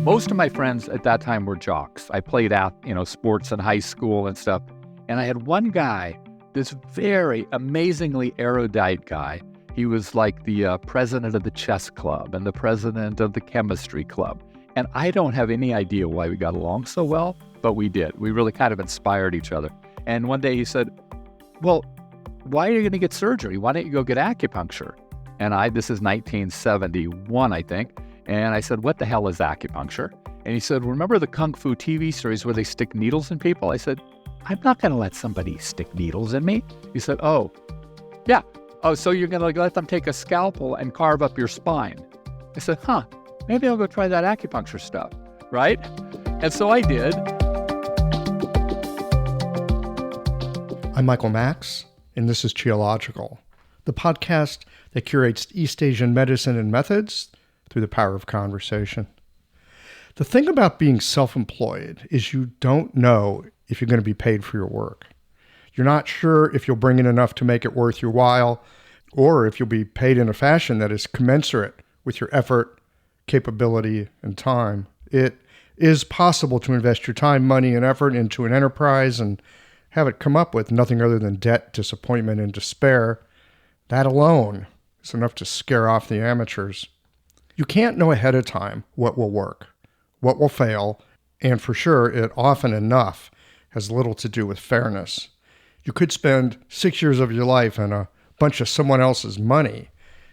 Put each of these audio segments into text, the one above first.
Most of my friends at that time were jocks. I played out, sports in high school and stuff. And I had one guy, this very amazingly erudite guy. He was like the president of the chess club and the president of the chemistry club. And I don't have any idea why we got along so well, but we did. We really kind of inspired each other. And one day he said, well, why are you going to get surgery? Why don't you go get acupuncture? And this is 1971, I think. And I said, what the hell is acupuncture? And he said, remember the Kung Fu TV series where they stick needles in people? I said, I'm not going to let somebody stick needles in me. He said, oh, yeah. Oh, so you're going to let them take a scalpel and carve up your spine. I said, maybe I'll go try that acupuncture stuff, right? And so I did. I'm Michael Max, and this is Qiological, the podcast that curates East Asian medicine and methods through the power of conversation. The thing about being self-employed is you don't know if you're going to be paid for your work. You're not sure if you'll bring in enough to make it worth your while, or if you'll be paid in a fashion that is commensurate with your effort, capability, and time. It is possible to invest your time, money, and effort into an enterprise and have it come up with nothing other than debt, disappointment, and despair. That alone is enough to scare off the amateurs. You can't know ahead of time what will work, what will fail, and for sure, it often enough has little to do with fairness. You could spend 6 years of your life and a bunch of someone else's money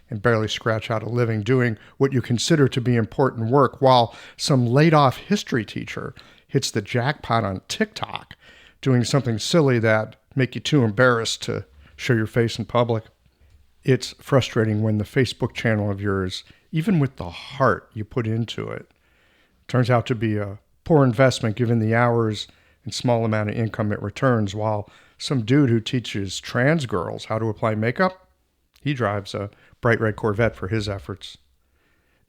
and barely scratch out a living doing what you consider to be important work, while some laid-off history teacher hits the jackpot on TikTok doing something silly that make you too embarrassed to show your face in public. It's frustrating when the Facebook channel of yours, even with the heart you put into it, turns out to be a poor investment given the hours and small amount of income it returns, while some dude who teaches trans girls how to apply makeup, he drives a bright red Corvette for his efforts.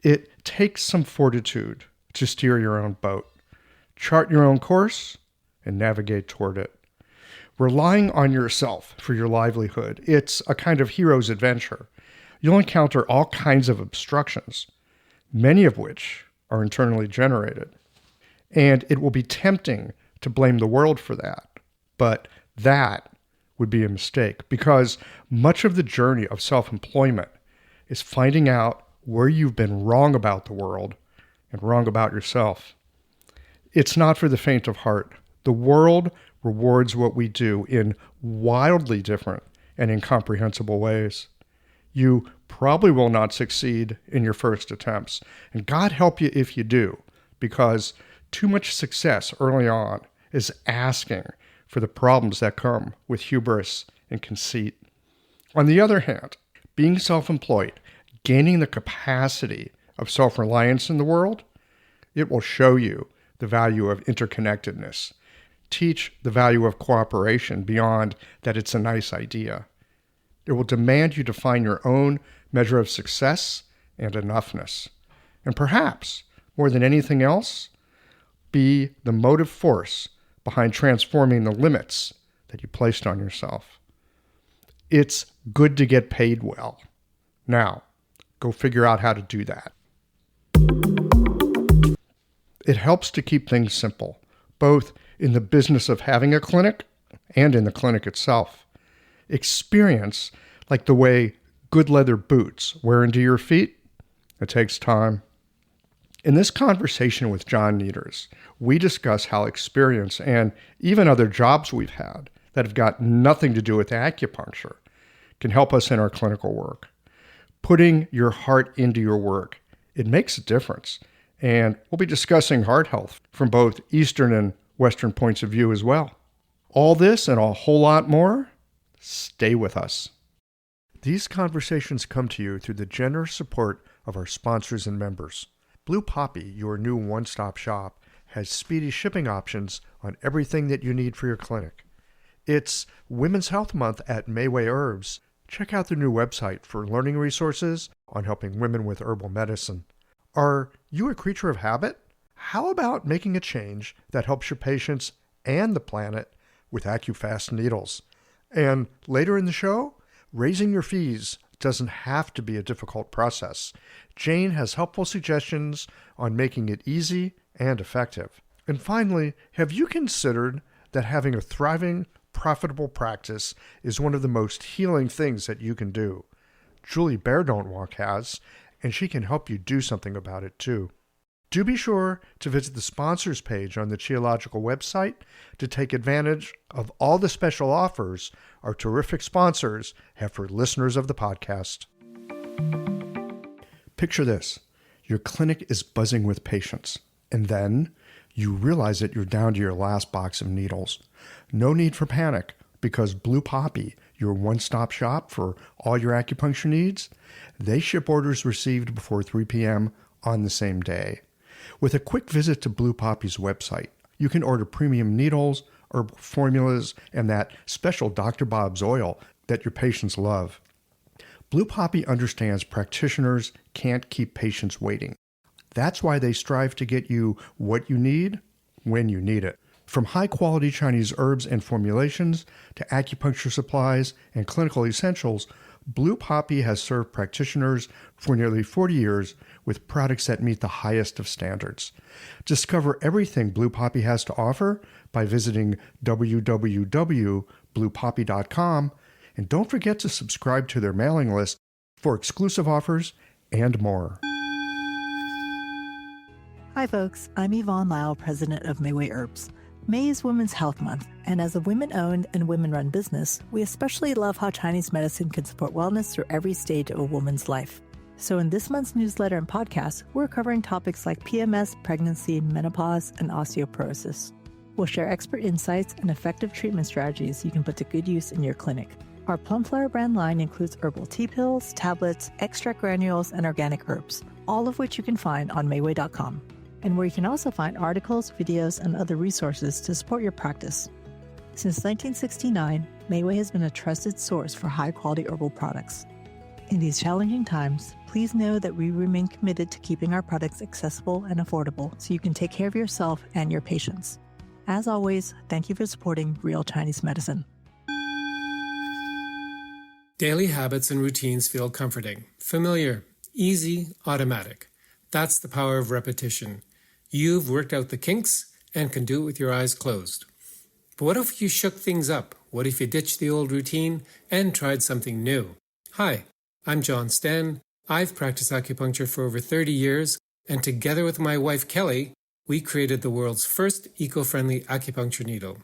It takes some fortitude to steer your own boat, chart your own course, and navigate toward it. Relying on yourself for your livelihood, it's a kind of hero's adventure. You'll encounter all kinds of obstructions, many of which are internally generated. And it will be tempting to blame the world for that. But that would be a mistake, because much of the journey of self-employment is finding out where you've been wrong about the world and wrong about yourself. It's not for the faint of heart. The world rewards what we do in wildly different and incomprehensible ways. You probably will not succeed in your first attempts, and God help you if you do, because too much success early on is asking for the problems that come with hubris and conceit. On the other hand, being self-employed, gaining the capacity of self-reliance in the world, it will show you the value of interconnectedness, teach the value of cooperation beyond that it's a nice idea. It will demand you define your own measure of success and enoughness. And perhaps, more than anything else, be the motive force behind transforming the limits that you placed on yourself. It's good to get paid well. Now, go figure out how to do that. It helps to keep things simple, both in the business of having a clinic and in the clinic itself. Experience, like the way good leather boots wear into your feet, it takes time. In this conversation with John Nieters, we discuss how experience and even other jobs we've had that have got nothing to do with acupuncture can help us in our clinical work. Putting your heart into your work, it makes a difference. And we'll be discussing heart health from both Eastern and Western points of view as well. All this and a whole lot more, stay with us. These conversations come to you through the generous support of our sponsors and members. Blue Poppy, your new one-stop shop, has speedy shipping options on everything that you need for your clinic. It's Women's Health Month at Mayway Herbs. Check out their new website for learning resources on helping women with herbal medicine. Are you a creature of habit? How about making a change that helps your patients and the planet with AccuFast needles? And later in the show, raising your fees It doesn't have to be a difficult process. Jane has helpful suggestions on making it easy and effective. And finally, have you considered that having a thriving, profitable practice is one of the most healing things that you can do? Julie Bear-Don't-Walk has, and she can help you do something about it too. Do be sure to visit the sponsors page on the Qiological website to take advantage of all the special offers our terrific sponsors have for listeners of the podcast. Picture this. Your clinic is buzzing with patients, and then you realize that you're down to your last box of needles. No need for panic, because Blue Poppy, your one-stop shop for all your acupuncture needs, they ship orders received before 3 p.m. on the same day. With a quick visit to Blue Poppy's website, you can order premium needles, herbal formulas, and that special Dr. Bob's oil that your patients love. Blue Poppy understands practitioners can't keep patients waiting. That's why they strive to get you what you need when you need it. From high-quality Chinese herbs and formulations to acupuncture supplies and clinical essentials, Blue Poppy has served practitioners for nearly 40 years with products that meet the highest of standards. Discover everything Blue Poppy has to offer by visiting www.bluepoppy.com, and don't forget to subscribe to their mailing list for exclusive offers and more. Hi folks, I'm Yvonne Lau, president of Mayway Herbs. May is Women's Health Month, and as a women-owned and women-run business, we especially love how Chinese medicine can support wellness through every stage of a woman's life. So in this month's newsletter and podcast, we're covering topics like PMS, pregnancy, menopause, and osteoporosis. We'll share expert insights and effective treatment strategies you can put to good use in your clinic. Our Plumflower brand line includes herbal tea pills, tablets, extract granules, and organic herbs, all of which you can find on Mayway.com. And where you can also find articles, videos, and other resources to support your practice. Since 1969, Mayway has been a trusted source for high-quality herbal products. In these challenging times, please know that we remain committed to keeping our products accessible and affordable so you can take care of yourself and your patients. As always, thank you for supporting Real Chinese Medicine. Daily habits and routines feel comforting, familiar, easy, automatic. That's the power of repetition. You've worked out the kinks and can do it with your eyes closed. But what if you shook things up? What if you ditched the old routine and tried something new? Hi, I'm John Sten. I've practiced acupuncture for over 30 years, and together with my wife Kelly, we created the world's first eco-friendly acupuncture needle.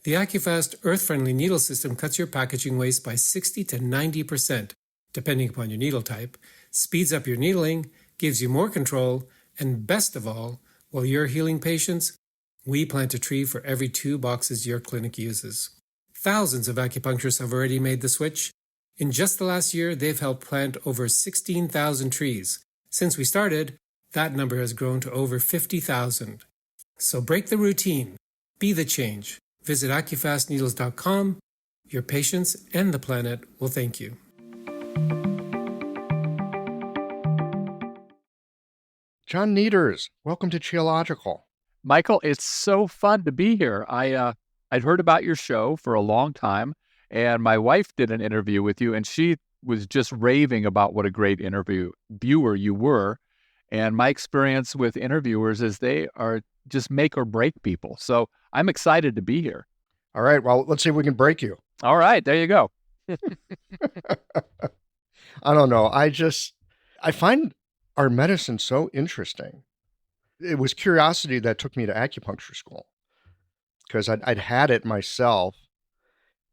The AcuFast earth-friendly needle system cuts your packaging waste by 60 to 90%, depending upon your needle type, speeds up your needling, gives you more control, and best of all, while you're healing patients, we plant a tree for every 2 boxes your clinic uses. Thousands of acupuncturists have already made the switch. In just the last year, they've helped plant over 16,000 trees. Since we started, that number has grown to over 50,000. So break the routine. Be the change. Visit acufastneedles.com. Your patients and the planet will thank you. John Nieters, welcome to Qiological. Michael, it's so fun to be here. I'd heard about your show for a long time, and my wife did an interview with you, and she was just raving about what a great interviewer you were. And my experience with interviewers is they are just make or break people. So I'm excited to be here. All right, well, let's see if we can break you. All right, there you go. I don't know. I find our medicine so interesting. It was curiosity that took me to acupuncture school because I'd had it myself.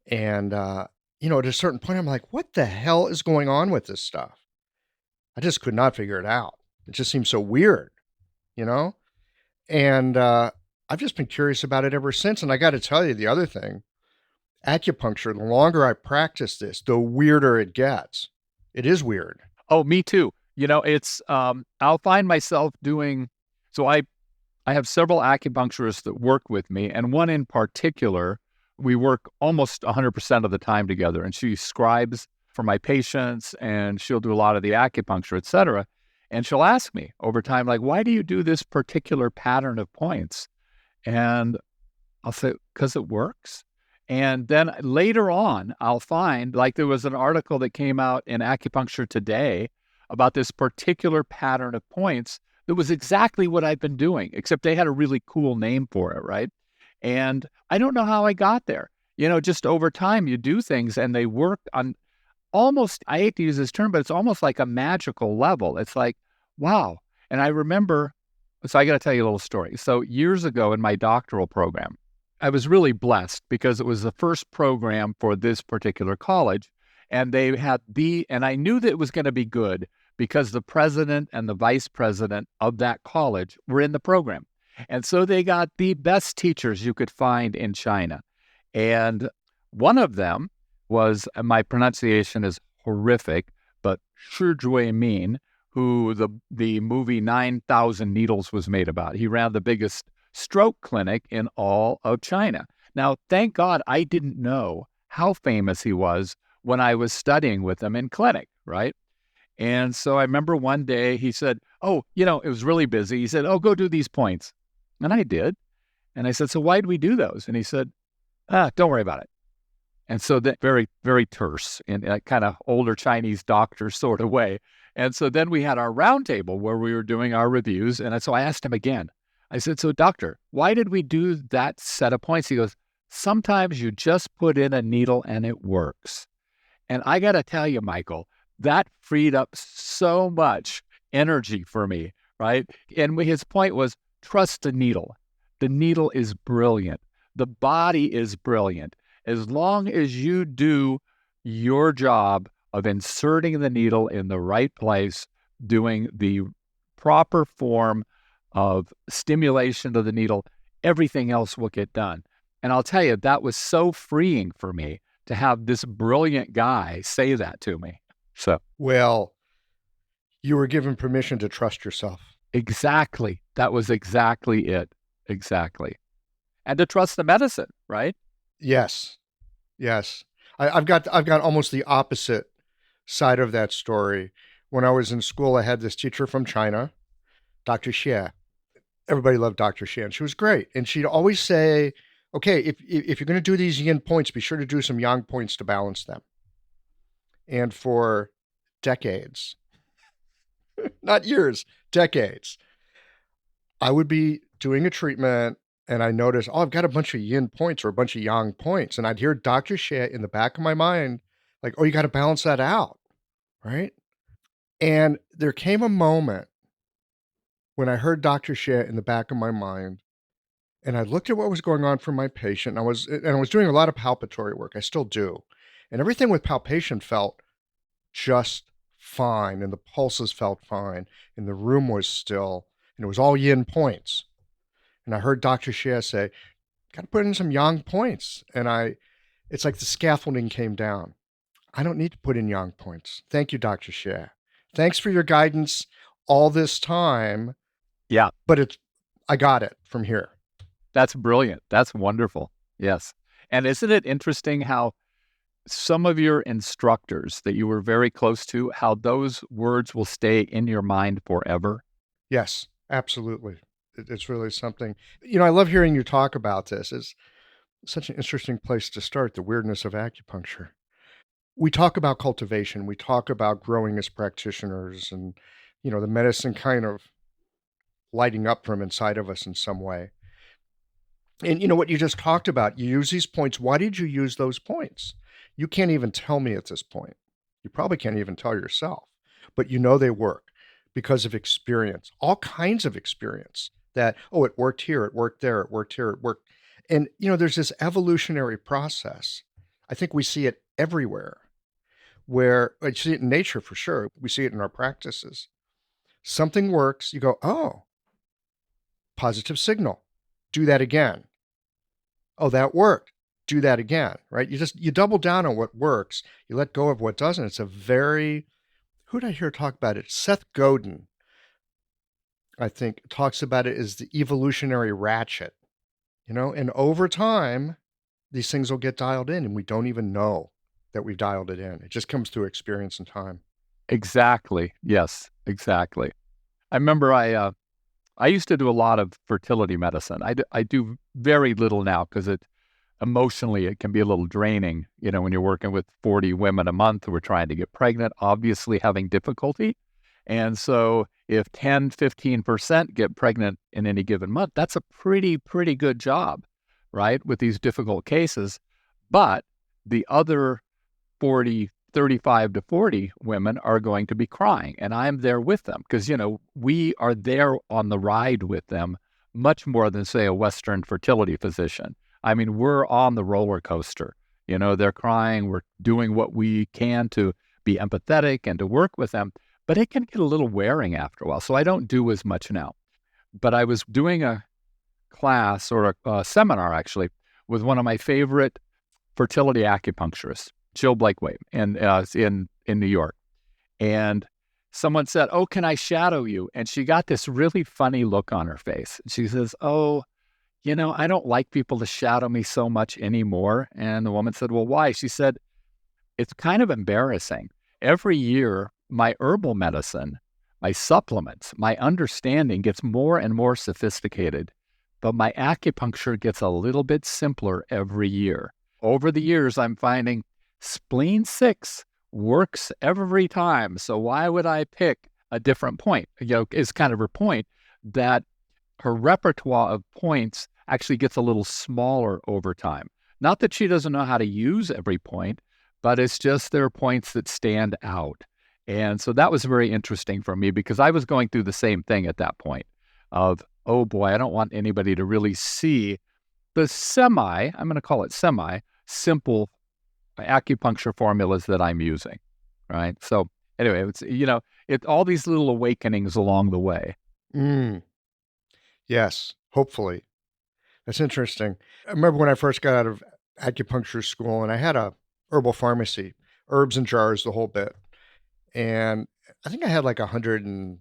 And, at a certain point, I'm like, what the hell is going on with this stuff? I just could not figure it out. It just seems so weird, And I've just been curious about it ever since. And I got to tell you the other thing, acupuncture, the longer I practice this, the weirder it gets. It is weird. Oh, me too. It's, I'll find myself so I have several acupuncturists that work with me, and one in particular, we work almost 100% of the time together, and she scribes for my patients, and she'll do a lot of the acupuncture, et cetera. And she'll ask me over time, like, why do you do this particular pattern of points? And I'll say, because it works. And then later on, I'll find, like there was an article that came out in Acupuncture Today about this particular pattern of points that was exactly what I've been doing, except they had a really cool name for it, right? And I don't know how I got there. Just over time, you do things and they work on almost, I hate to use this term, but it's almost like a magical level. It's like, wow. And I remember, so I got to tell you a little story. So years ago in my doctoral program, I was really blessed because it was the first program for this particular college. And they had and I knew that it was going to be good because the president and the vice president of that college were in the program. And so they got the best teachers you could find in China. And one of them was, my pronunciation is horrific, but Shi Min, who the movie 9,000 Needles was made about. He ran the biggest stroke clinic in all of China. Now, thank God I didn't know how famous he was when I was studying with him in clinic, right? And so I remember one day he said, it was really busy. He said, go do these points. And I did. And I said, so why did we do those? And he said, don't worry about it. And so that very, very terse in a kind of older Chinese doctor sort of way. And so then we had our round table where we were doing our reviews. And so I asked him again. I said, so doctor, why did we do that set of points? He goes, sometimes you just put in a needle and it works. And I got to tell you, Michael, that freed up so much energy for me, right? And his point was, trust the needle. The needle is brilliant. The body is brilliant. As long as you do your job of inserting the needle in the right place, doing the proper form of stimulation of the needle, everything else will get done. And I'll tell you, that was so freeing for me to have this brilliant guy say that to me. Well, you were given permission to trust yourself. Exactly. That was exactly it. Exactly. And to trust the medicine, right? Yes. I've got almost the opposite side of that story. When I was in school, I had this teacher from China, Dr. Xie. Everybody loved Dr. Xie, and she was great. And she'd always say, okay, if you're going to do these yin points, be sure to do some yang points to balance them. And for decades, not years, decades, I would be doing a treatment and I noticed, I've got a bunch of yin points or a bunch of yang points. And I'd hear Dr. Xie in the back of my mind, like, you got to balance that out, right? And there came a moment when I heard Dr. Xie in the back of my mind, and I looked at what was going on for my patient. I was doing a lot of palpatory work. I still do. And everything with palpation felt just fine, and the pulses felt fine, and the room was still, and it was all yin points. And I heard Dr. Xie say, got to put in some yang points. And it's like the scaffolding came down. I don't need to put in yang points. Thank you, Dr. Xie. Thanks for your guidance all this time. Yeah. But I got it from here. That's brilliant. That's wonderful. Yes. And isn't it interesting how some of your instructors that you were very close to, how those words will stay in your mind forever? Yes, absolutely. It's really something. I love hearing you talk about this. It's such an interesting place to start, the weirdness of acupuncture. We talk about cultivation. We talk about growing as practitioners and, the medicine kind of lighting up from inside of us in some way. And what you just talked about, you use these points. Why did you use those points? You can't even tell me at this point. You probably can't even tell yourself, but they work because of experience, all kinds of experience that, it worked here, it worked there, it worked here, it worked. And, there's this evolutionary process. I think we see it everywhere where I see it in nature for sure. We see it in our practices. Something works, you go, positive signal, do that again. That worked. Do that again, right? You double down on what works. You let go of what doesn't. It's who did I hear talk about it? Seth Godin, I think, talks about it as the evolutionary ratchet, and over time, these things will get dialed in and we don't even know that we've dialed it in. It just comes through experience and time. Exactly. Yes, exactly. I remember I used to do a lot of fertility medicine. I do very little now because emotionally, it can be a little draining, when you're working with 40 women a month who are trying to get pregnant, obviously having difficulty. And so if 10, 15% get pregnant in any given month, that's a pretty good job, right, with these difficult cases. But the other 40, 35 to 40 women are going to be crying, and I'm there with them because, we are there on the ride with them much more than, say, a Western fertility physician. I mean, we're on the roller coaster. They're crying. We're doing what we can to be empathetic and to work with them, but it can get a little wearing after a while. So I don't do as much now. But I was doing a class or a seminar, actually, with one of my favorite fertility acupuncturists, Jill Blakeway, and in New York. And someone said, "Oh, can I shadow you?" And she got this really funny look on her face. She says, "Oh, I don't like people to shadow me so much anymore." And the woman said, "Well, why?" She said, "It's kind of embarrassing. Every year, my herbal medicine, my supplements, my understanding gets more and more sophisticated, but my acupuncture gets a little bit simpler every year. Over the years, I'm finding spleen 6 works every time. So why would I pick a different point?" Is kind of her point, that her repertoire of points actually gets a little smaller over time. Not that she doesn't know how to use every point, but it's just there are points that stand out. And so that was very interesting for me because I was going through the same thing at that point of, oh boy, I don't want anybody to really see the I'm going to call it simple acupuncture formulas that I'm using, right? So anyway, it's, all these little awakenings along the way. Yes, hopefully. That's interesting. I remember when I first got out of acupuncture school and I had a herbal pharmacy, herbs and jars, the whole bit. And I think I had like 100 and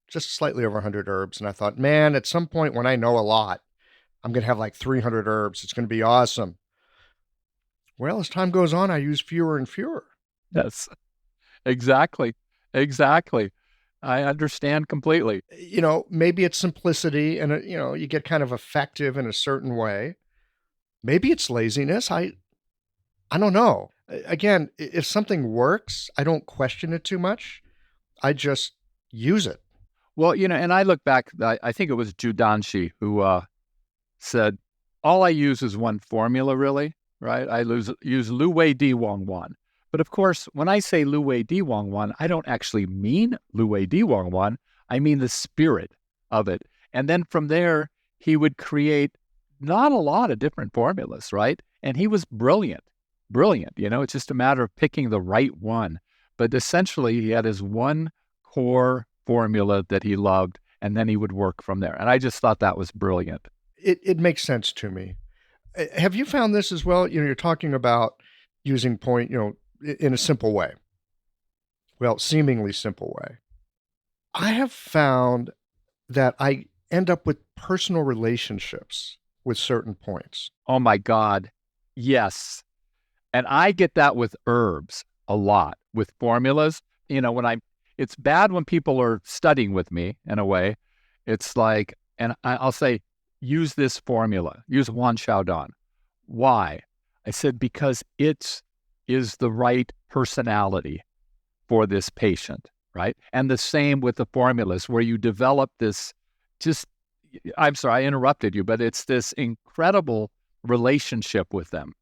just slightly over 100 herbs. And I thought, man, at some point when I know a lot, I'm going to have like 300 herbs. It's going to be awesome. Well, as time goes on, I use fewer and fewer. Yes, exactly. I understand completely. Maybe it's simplicity and, you get kind of effective in a certain way. Maybe it's laziness. I don't know. Again, if something works, I don't question it too much. I just use it. Well, and I look back, I think it was Zhuang Zi who said, all I use is one formula, really, right? I use Lu Wei Di Wang Wan. But of course, when I say Lu Wei Di Wang Wan, I don't actually mean Lu Wei Di Wang Wan. I mean the spirit of it. And then from there, he would create not a lot of different formulas, right? And he was brilliant. It's just a matter of picking the right one. But essentially, he had his one core formula that he loved, and then he would work from there. And I just thought that was brilliant. It makes sense to me. Have you found this as well? You're talking about using point, in a simple way. Well, seemingly simple way. I have found that I end up with personal relationships with certain points. Oh my God. Yes. And I get that with herbs a lot, with formulas. It's bad when people are studying with me in a way. It's like, and I'll say, use this formula, use Wan Shao Dan. Why? I said, because it is the right personality for this patient, right? And the same with the formulas where you develop this I'm sorry, I interrupted you, but it's this incredible relationship with them.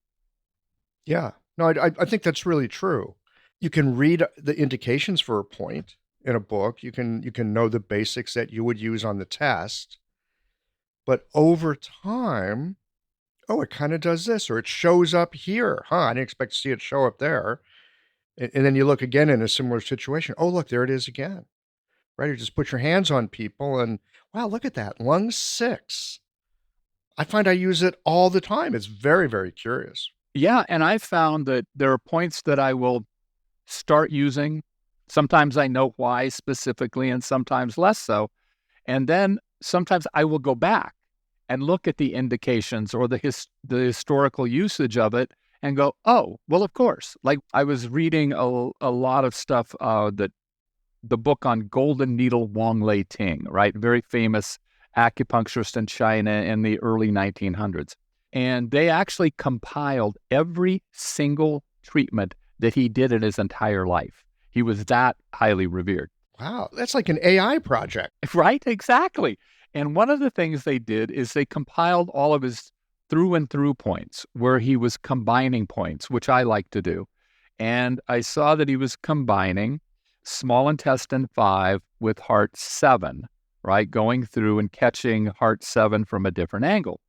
Yeah. No, I think that's really true. You can read the indications for a point in a book. You can know the basics that you would use on the test. But over time, it kind of does this, or it shows up here. I didn't expect to see it show up there. And then you look again in a similar situation. Oh, look, there it is again. Right? You just put your hands on people and, wow, look at that. Lung 6. I find I use it all the time. It's very, very curious. Yeah, and I found that there are points that I will start using. Sometimes I know why specifically, and sometimes less so. And then sometimes I will go back and look at the indications or the historical usage of it and go, oh, well, of course. Like I was reading a lot of stuff, that the book on Golden Needle Wang Lei Ting, right? Very famous acupuncturist in China in the early 1900s. And they actually compiled every single treatment that he did in his entire life. He was that highly revered. Wow, that's like an AI project. Right? Exactly. And one of the things they did is they compiled all of his through and through points where he was combining points, which I like to do. And I saw that he was combining small intestine 5 with heart 7, right? Going through and catching heart 7 from a different angle.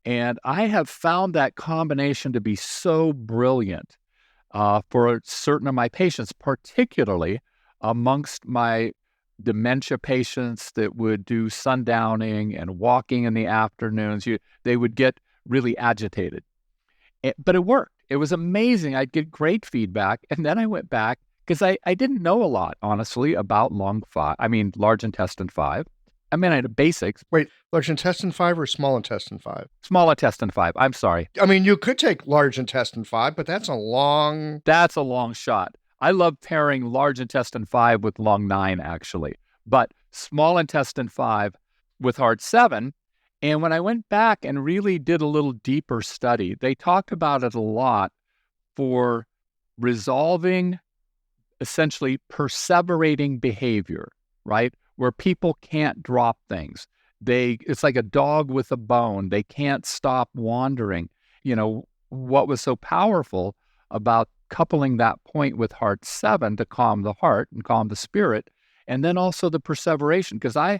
And I have found that combination to be so brilliant for certain of my patients, particularly amongst my dementia patients that would do sundowning and walking in the afternoons. They would get really agitated. But it worked. It was amazing. I'd get great feedback. And then I went back because I didn't know a lot, honestly, about large intestine 5. I mean, I had basics. Wait, large intestine 5 or small intestine 5? Small intestine 5. I'm sorry. I mean, you could take large intestine 5, but that's a long shot. I love pairing large intestine 5 with lung 9, actually. But small intestine 5 with heart 7. And when I went back and really did a little deeper study, they talked about it a lot for resolving, essentially perseverating behavior, right? Where people can't drop things. It's like a dog with a bone. They can't stop wandering. What was so powerful about coupling that point with heart 7 to calm the heart and calm the spirit, and then also the perseveration, because I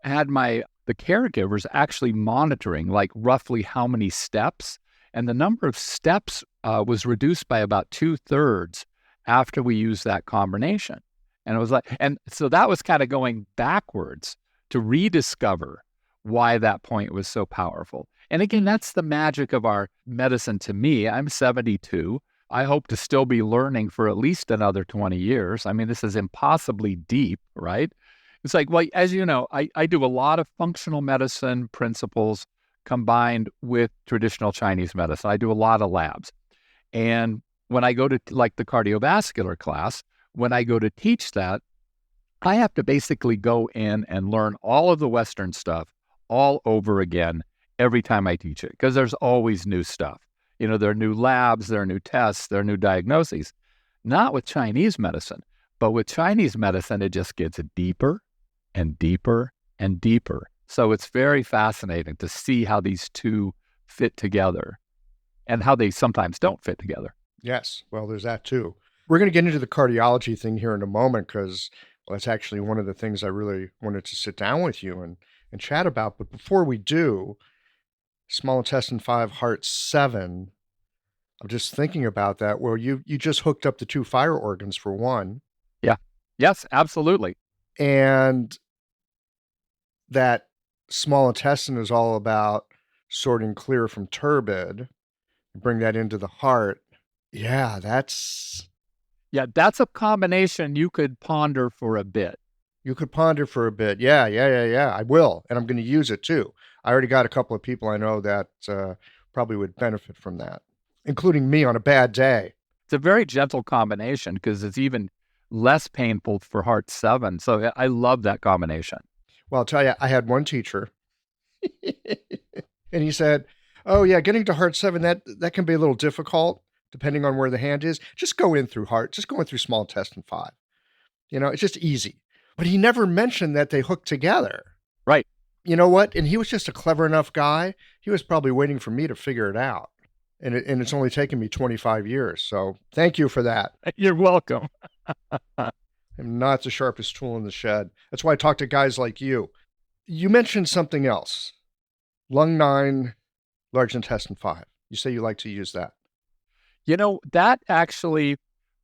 had the caregivers actually monitoring like roughly how many steps, and the number of steps was reduced by about 2/3 after we used that combination. And it was and so that was kind of going backwards to rediscover why that point was so powerful. And again, that's the magic of our medicine to me. I'm 72. I hope to still be learning for at least another 20 years. I mean, this is impossibly deep, right? It's like, well, as you know, I do a lot of functional medicine principles combined with traditional Chinese medicine. I do a lot of labs. And when I go to like the cardiovascular class, when I go to teach that, I have to basically go in and learn all of the Western stuff all over again every time I teach it, because there's always new stuff. There are new labs, there are new tests, there are new diagnoses. Not with Chinese medicine, but with Chinese medicine, it just gets deeper and deeper and deeper. So it's very fascinating to see how these two fit together and how they sometimes don't fit together. Yes, well, there's that too. We're going to get into the cardiology thing here in a moment because that's actually one of the things I really wanted to sit down with you and chat about. But before we do, small intestine 5, heart 7, I'm just thinking about that. Well, you just hooked up the 2 fire organs for one. Yeah. Yes, absolutely. And that small intestine is all about sorting clear from turbid, bring that into the heart. Yeah, that's a combination you could ponder for a bit. You could ponder for a bit. Yeah. I will. And I'm going to use it too. I already got a couple of people I know that probably would benefit from that, including me on a bad day. It's a very gentle combination because it's even less painful for heart 7. So I love that combination. Well, I'll tell you, I had one teacher and he said, oh yeah, getting to heart 7, that can be a little difficult depending on where the hand is. Just go in through small intestine 5. It's just easy. But he never mentioned that they hook together. Right. You know what? And he was just a clever enough guy. He was probably waiting for me to figure it out. And it's only taken me 25 years. So thank you for that. You're welcome. I'm not the sharpest tool in the shed. That's why I talk to guys like you. You mentioned something else. Lung 9, large intestine 5. You say you like to use that. That actually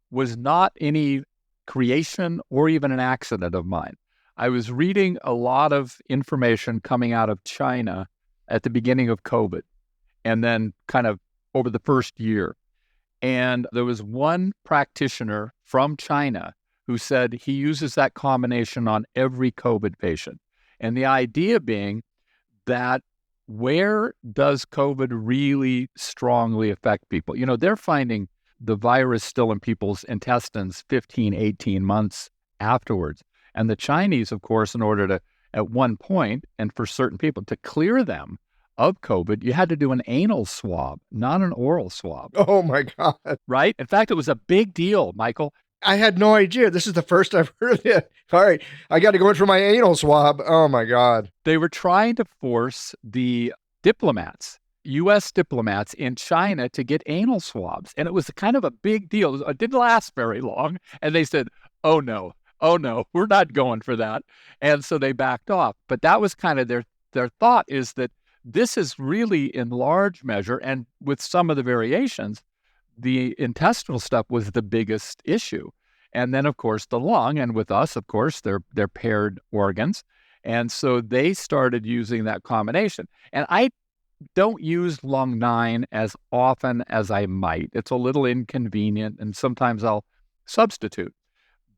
was not any creation or even an accident of mine. I was reading a lot of information coming out of China at the beginning of COVID and then kind of over the first year. And there was one practitioner from China who said he uses that combination on every COVID patient. And the idea being that where does COVID really strongly affect people? They're finding the virus still in people's intestines 15, 18 months afterwards. And the Chinese, of course, in order to, at one point, and for certain people, to clear them of COVID, you had to do an anal swab, not an oral swab, Oh my God. right? In fact, it was a big deal, Michael. I had no idea. This is the first I've heard of it. All right. I got to go in for my anal swab. Oh my God. They were trying to force the diplomats, U.S. diplomats in China, to get anal swabs. And it was kind of a big deal. It didn't last very long. And they said, oh no, we're not going for that. And so they backed off. But that was kind of their thought, is that this is really, in large measure, and with some of the variations, the intestinal stuff was the biggest issue. And then, of course, the lung. And with us, of course, they're paired organs. And so they started using that combination. And I don't use lung 9 as often as I might. It's a little inconvenient, and sometimes I'll substitute.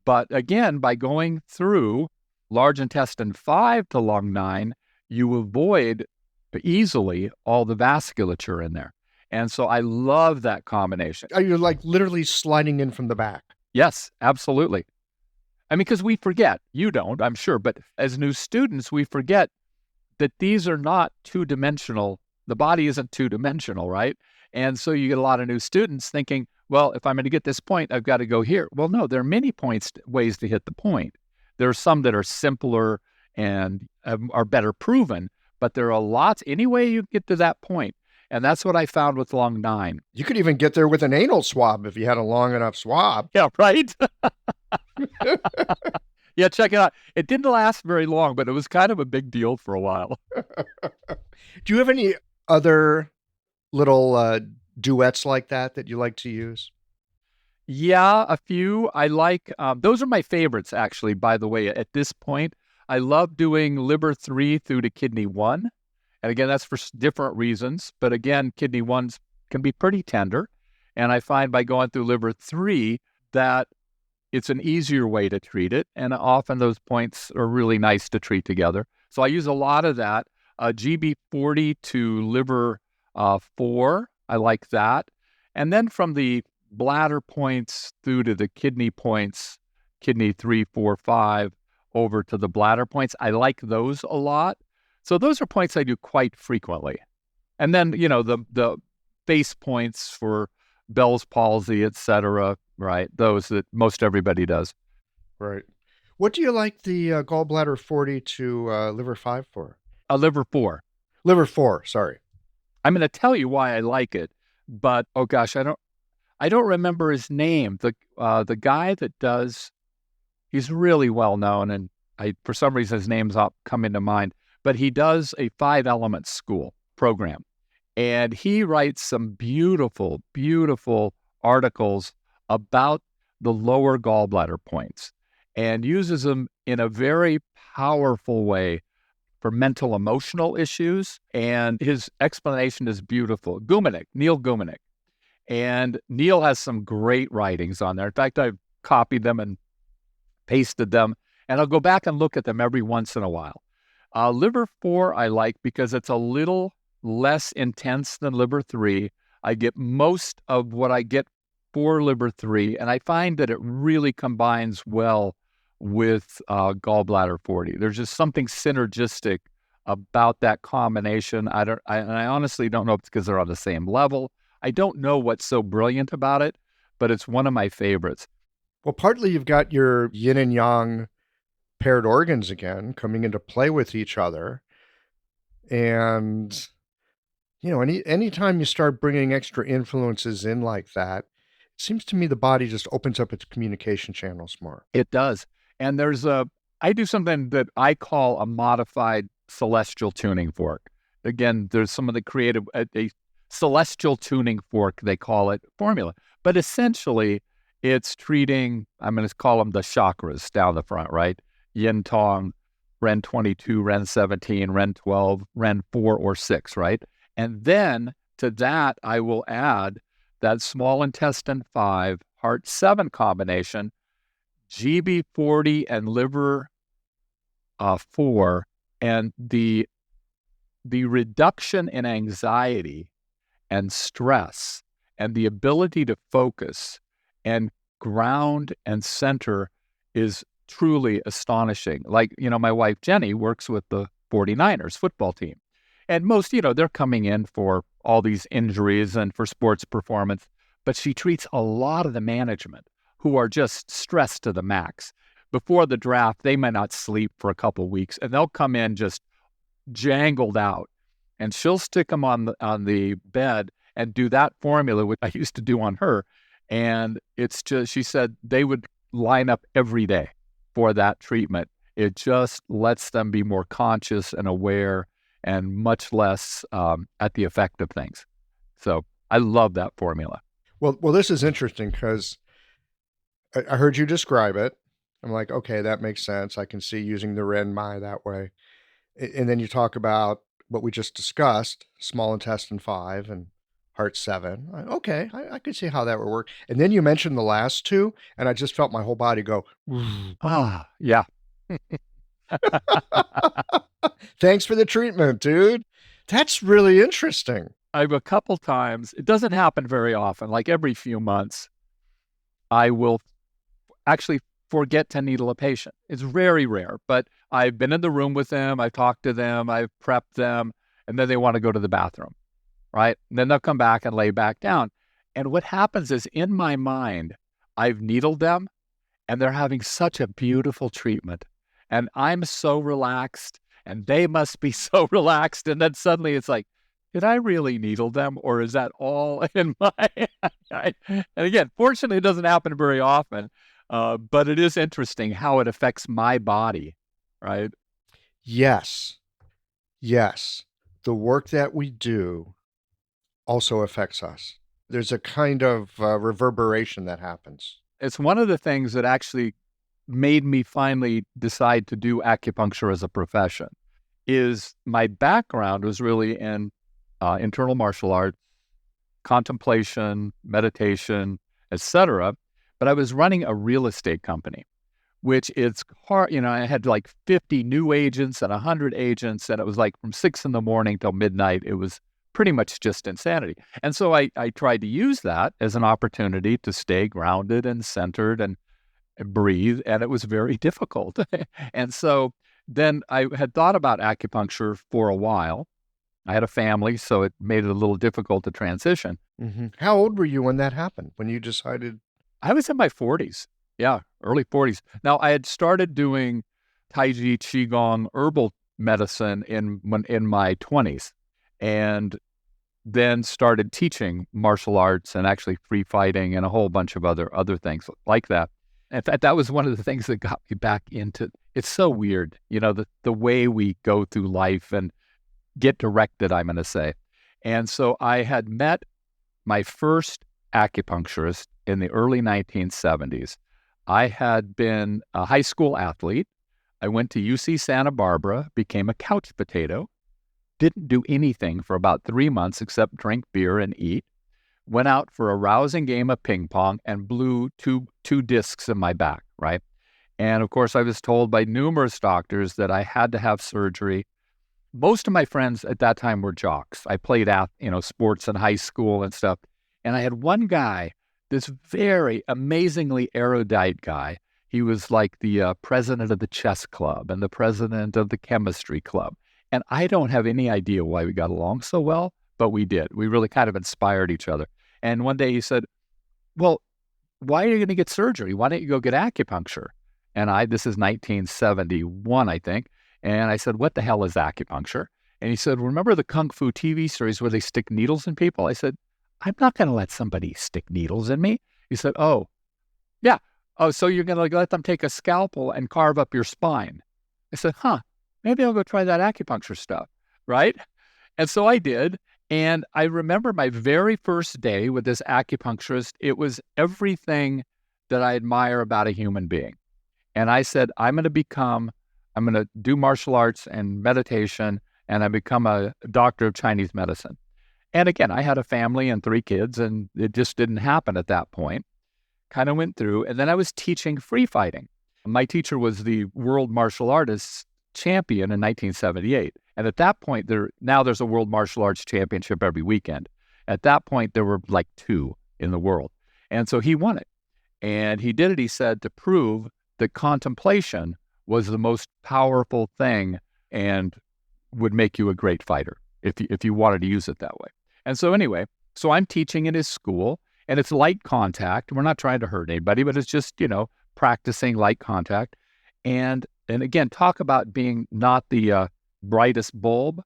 But again, by going through large intestine 5 to lung 9, you avoid easily all the vasculature in there. And so I love that combination. Are you like literally sliding in from the back? Yes, absolutely. I mean, because we forget, you don't, I'm sure, but as new students, we forget that these are not two-dimensional. The body isn't two-dimensional, right? And so you get a lot of new students thinking, well, if I'm going to get this point, I've got to go here. Well, no, there are many ways to hit the point. There are some that are simpler and are better proven, but there are lots, any way you get to that point. And that's what I found with lung 9. You could even get there with an anal swab if you had a long enough swab. Yeah, right? Yeah, check it out. It didn't last very long, but it was kind of a big deal for a while. Do you have any other little duets like that you like to use? Yeah, a few. I like, those are my favorites, actually, by the way, at this point. I love doing liver 3 through to kidney 1. And again, that's for different reasons. But again, kidney 1 can be pretty tender. And I find by going through liver 3 that it's an easier way to treat it. And often those points are really nice to treat together. So I use a lot of that. GB40 to liver 4, I like that. And then from the bladder points through to the kidney points, kidney 3, 4, 5, over to the bladder points, I like those a lot. So those are points I do quite frequently. And then, the base points for Bell's palsy, et cetera, right? Those that most everybody does. Right. What do you like the gallbladder 40 to liver 5 for? Liver 4. Liver 4, sorry. I'm going to tell you why I like it, but oh gosh, I don't remember his name. The guy that does, he's really well known, and for some reason his name's not coming to mind. But he does a 5-element school program. And he writes some beautiful, beautiful articles about the lower gallbladder points and uses them in a very powerful way for mental emotional issues. And his explanation is beautiful. Neil Gumenik. And Neil has some great writings on there. In fact, I've copied them and pasted them. And I'll go back and look at them every once in a while. Liver 4 I like because it's a little less intense than liver 3. I get most of what I get for liver 3, and I find that it really combines well with gallbladder 40. There's just something synergistic about that combination. I honestly don't know if it's because they're on the same level. I don't know what's so brilliant about it, but it's one of my favorites. Well, partly you've got your yin and yang paired organs again coming into play with each other. And, anytime you start bringing extra influences in like that, it seems to me the body just opens up its communication channels more. It does. And I do something that I call a modified celestial tuning fork. Again, there's some of the creative, a celestial tuning fork, they call it, formula. But essentially, it's treating, I'm going to call them the chakras down the front, right? Yin Tong, Ren 22, Ren 17, Ren 12, Ren 4 or 6, right? And then to that, I will add that small intestine 5, heart 7 combination, GB40 and liver 4, and the reduction in anxiety and stress and the ability to focus and ground and center is truly astonishing. Like, my wife Jenny works with the 49ers football team. And most, they're coming in for all these injuries and for sports performance, but she treats a lot of the management who are just stressed to the max. Before the draft, they might not sleep for a couple of weeks, and they'll come in just jangled out, and she'll stick them on the bed and do that formula, which I used to do on her. And it's just, she said they would line up every day for that treatment. It just lets them be more conscious and aware and much less at the effect of things. So I love that formula. Well, this is interesting because I heard you describe it. I'm like, okay, that makes sense. I can see using the Ren Mai that way. And then you talk about what we just discussed, small intestine 5 and heart 7. Okay, I could see how that would work. And then you mentioned the last two, and I just felt my whole body go, Yeah. Thanks for the treatment, dude. That's really interesting. I've a couple times, it doesn't happen very often, like every few months, I will actually forget to needle a patient. It's very rare, but I've been in the room with them, I've talked to them, I've prepped them, and then they want to go to the bathroom, right? And then they'll come back and lay back down. And what happens is in my mind, I've needled them and they're having such a beautiful treatment. And I'm so relaxed and they must be so relaxed. And then suddenly it's like, did I really needle them, or is that all in my... And again, fortunately, it doesn't happen very often, but it is interesting how it affects my body, right? Yes. The work that we do also affects us. There's a kind of reverberation that happens. It's one of the things that actually made me finally decide to do acupuncture as a profession. Is my background was really in internal martial arts, contemplation, meditation, etc. But I was running a real estate company, which it's hard, I had like 50 new agents and 100 agents, and it was like from 6 a.m. till midnight. It was pretty much just insanity. And so I tried to use that as an opportunity to stay grounded and centered and breathe, and it was very difficult. And so then I had thought about acupuncture for a while. I had a family, so it made it a little difficult to transition. Mm-hmm. How old were you when that happened, when you decided? I was in my 40s. Yeah, early 40s. Now, I had started doing Tai Chi, Qigong, herbal medicine in my 20s, and then started teaching martial arts and actually free fighting and a whole bunch of other things like that. In fact, that was one of the things that got me back into, it's so weird, the way we go through life and get directed, I'm going to say. And so I had met my first acupuncturist in the early 1970s. I had been a high school athlete. I went to UC Santa Barbara, became a couch potato, didn't do anything for about 3 months except drink beer and eat, went out for a rousing game of ping pong and blew two discs in my back, right? And of course, I was told by numerous doctors that I had to have surgery. Most of my friends at that time were jocks. I played sports in high school and stuff. And I had one guy, this very amazingly erudite guy. He was like the president of the chess club and the president of the chemistry club. And I don't have any idea why we got along so well, but we did. We really kind of inspired each other. And one day he said, well, why are you going to get surgery? Why don't you go get acupuncture? And this is 1971, I think. And I said, what the hell is acupuncture? And he said, remember the Kung Fu TV series where they stick needles in people? I said, I'm not going to let somebody stick needles in me. He said, oh, yeah. Oh, so you're going to let them take a scalpel and carve up your spine. I said, maybe I'll go try that acupuncture stuff, right? And so I did. And I remember my very first day with this acupuncturist, it was everything that I admire about a human being. And I said, I'm going to do martial arts and meditation, and I become a doctor of Chinese medicine. And again, I had a family and 3 kids, and it just didn't happen at that point. Kind of went through, and then I was teaching free fighting. My teacher was the world martial artists champion in 1978. And at that point, there's a world martial arts championship every weekend. At that point, there were like 2 in the world. And so he won it. And he did it, he said, to prove that contemplation was the most powerful thing and would make you a great fighter. if you wanted to use it that way. And so anyway, so I'm teaching in his school, and it's light contact. We're not trying to hurt anybody, but it's just, practicing light contact. And again, talk about being not the brightest bulb.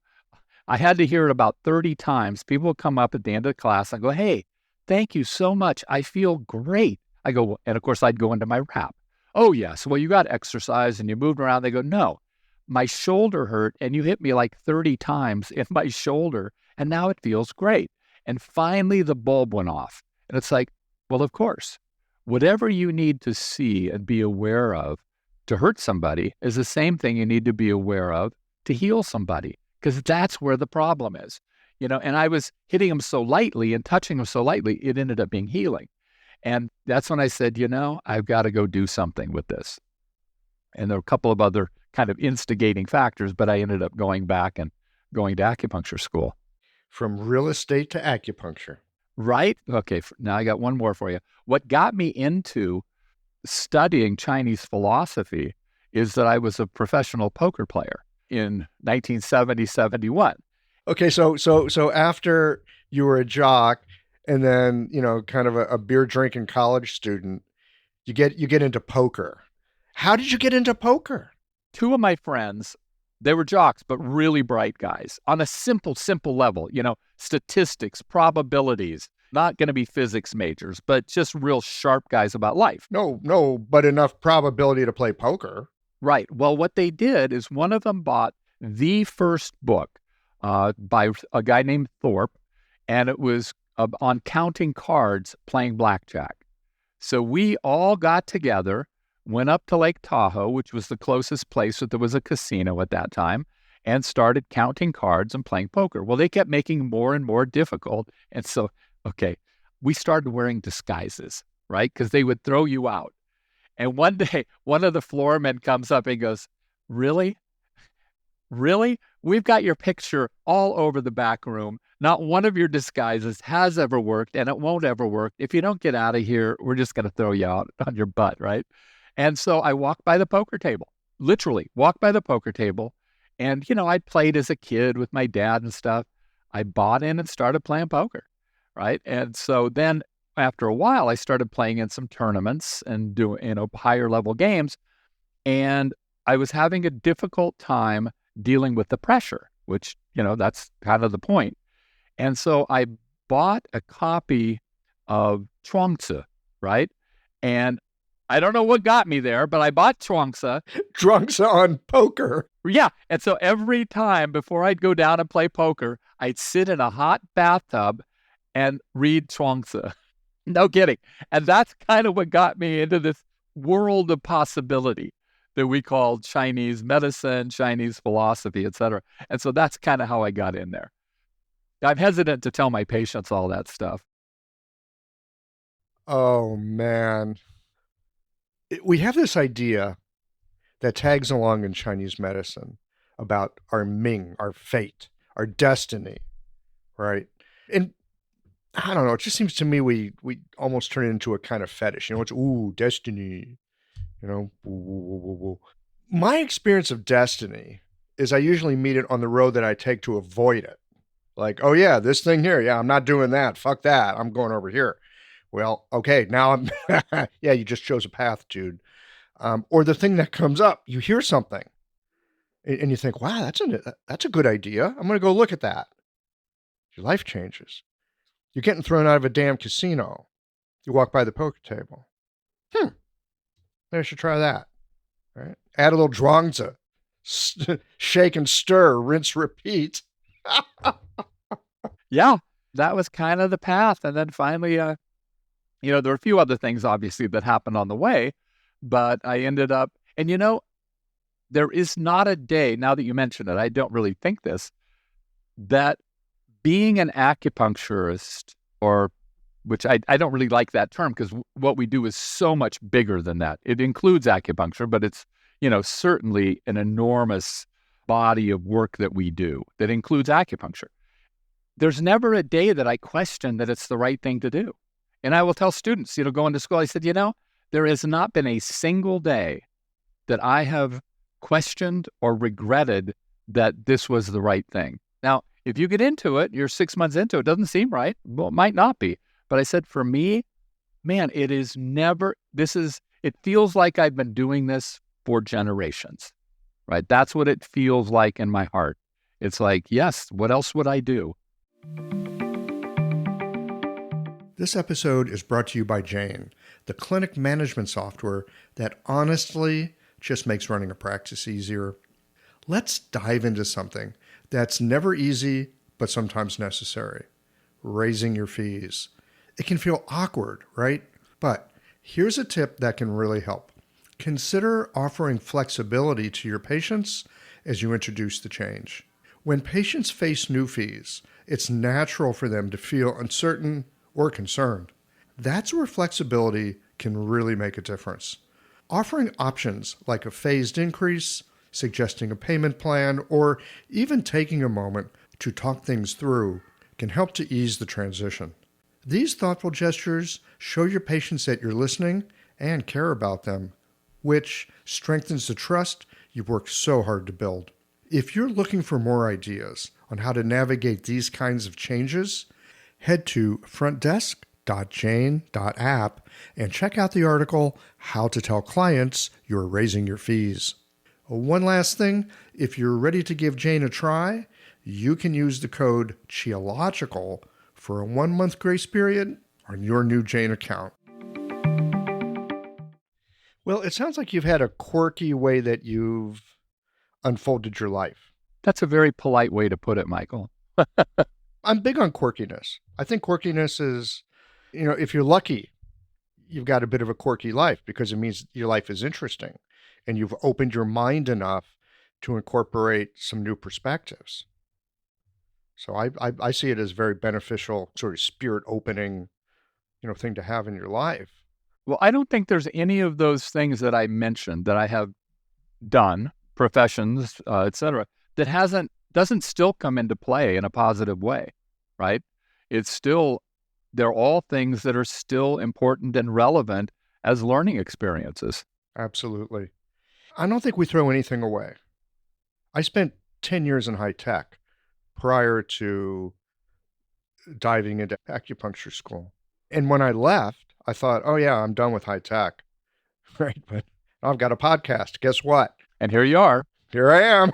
I had to hear it about 30 times. People would come up at the end of the class and go, "Hey, thank you so much. I feel great." I go, and of course I'd go into my rap. "Oh yes, well you got exercise and you moved around." They go, "No, my shoulder hurt and you hit me like 30 times in my shoulder and now it feels great." And finally the bulb went off. And it's like, well, of course, whatever you need to see and be aware of to hurt somebody is the same thing you need to be aware of to heal somebody, because that's where the problem is. And I was hitting him so lightly and touching him so lightly, it ended up being healing. And that's when I said, I've got to go do something with this. And there were a couple of other kind of instigating factors, but I ended up going back and going to acupuncture school. From real estate to acupuncture. Right? Okay, now I got one more for you. What got me into studying Chinese philosophy is that I was a professional poker player in 1970-71. Okay, so after you were a jock and then, kind of a beer drinking college student, you get into poker. How did you get into poker? Two of my friends, they were jocks, but really bright guys on a simple level, statistics, probabilities, not going to be physics majors, but just real sharp guys about life. No, but enough probability to play poker. Right. Well, what they did is one of them bought the first book by a guy named Thorpe, and it was on counting cards, playing blackjack. So we all got together, went up to Lake Tahoe, which was the closest place that there was a casino at that time, and started counting cards and playing poker. Well, they kept making more and more difficult. And so, we started wearing disguises, right? Because they would throw you out. And one day, one of the floormen comes up and goes, "Really? Really? We've got your picture all over the back room. Not one of your disguises has ever worked, and it won't ever work. If you don't get out of here, we're just going to throw you out on your butt," right? And so I walked by the poker table, literally walked by the poker table. And, I'd played as a kid with my dad and stuff. I bought in and started playing poker, right? And so then after a while, I started playing in some tournaments and doing, higher level games. And I was having a difficult time dealing with the pressure, which, that's kind of the point. And so I bought a copy of Zhuang Zi, right? And I don't know what got me there, but I bought Zhuang Zi. Zhuang Zi on poker. Yeah. And so every time before I'd go down and play poker, I'd sit in a hot bathtub and read Zhuang Zi. No kidding. And that's kind of what got me into this world of possibility that we call Chinese medicine, Chinese philosophy, et cetera. And so that's kind of how I got in there. I'm hesitant to tell my patients all that stuff. Oh, man. We have this idea that tags along in Chinese medicine about our Ming, our fate, our destiny, right? And I don't know, it just seems to me we almost turn it into a kind of fetish. It's, destiny, My experience of destiny is I usually meet it on the road that I take to avoid it. Like, oh yeah, this thing here, yeah, I'm not doing that. Fuck that. I'm going over here. Well, okay, now I'm, yeah, you just chose a path, dude. Or the thing that comes up, you hear something and you think, wow, that's a good idea. I'm going to go look at that. Your life changes. You're getting thrown out of a damn casino. You walk by the poker table. Maybe I should try that. Right? Add a little Zhuang Zi. Shake and stir, rinse, repeat. Yeah, that was kind of the path. And then finally, there were a few other things, obviously, that happened on the way, but I ended up, and there is not a day, now that you mention it, I don't really think this, that being an acupuncturist, or which I don't really like that term because what we do is so much bigger than that. It includes acupuncture, but it's, certainly an enormous body of work that we do that includes acupuncture. There's never a day that I question that it's the right thing to do. And I will tell students, going to school, I said, there has not been a single day that I have questioned or regretted that this was the right thing. Now, If you get into it, you're 6 months into it, doesn't seem right. Well, it might not be. But I said, for me, man, it feels like I've been doing this for generations, right? That's what it feels like in my heart. It's like, yes, what else would I do? This episode is brought to you by Jane, the clinic management software that honestly just makes running a practice easier. Let's dive into something that's never easy, but sometimes necessary: raising your fees. It can feel awkward, right? But here's a tip that can really help. Consider offering flexibility to your patients as you introduce the change. When patients face new fees, it's natural for them to feel uncertain or concerned. That's where flexibility can really make a difference. Offering options like a phased increase, suggesting a payment plan, or even taking a moment to talk things through can help to ease the transition. These thoughtful gestures show your patients that you're listening and care about them, which strengthens the trust you've worked so hard to build. If you're looking for more ideas on how to navigate these kinds of changes, head to frontdesk.jane.app and check out the article, How to Tell Clients You're Raising Your Fees. One last thing, if you're ready to give Jane a try, you can use the code CHEOLOGICAL for a 1-month grace period on your new Jane account. Well, it sounds like you've had a quirky way that you've unfolded your life. That's a very polite way to put it, Michael. I'm big on quirkiness. I think quirkiness is, if you're lucky, you've got a bit of a quirky life because it means your life is interesting and you've opened your mind enough to incorporate some new perspectives. So I see it as very beneficial, sort of spirit opening, thing to have in your life. Well, I don't think there's any of those things that I mentioned that I have done, professions, et cetera, that doesn't still come into play in a positive way, right? They're all things that are still important and relevant as learning experiences. Absolutely. I don't think we throw anything away. I spent 10 years in high tech prior to diving into acupuncture school. And when I left, I thought, oh yeah, I'm done with high tech, right? But I've got a podcast. Guess what? And here you are. Here I am.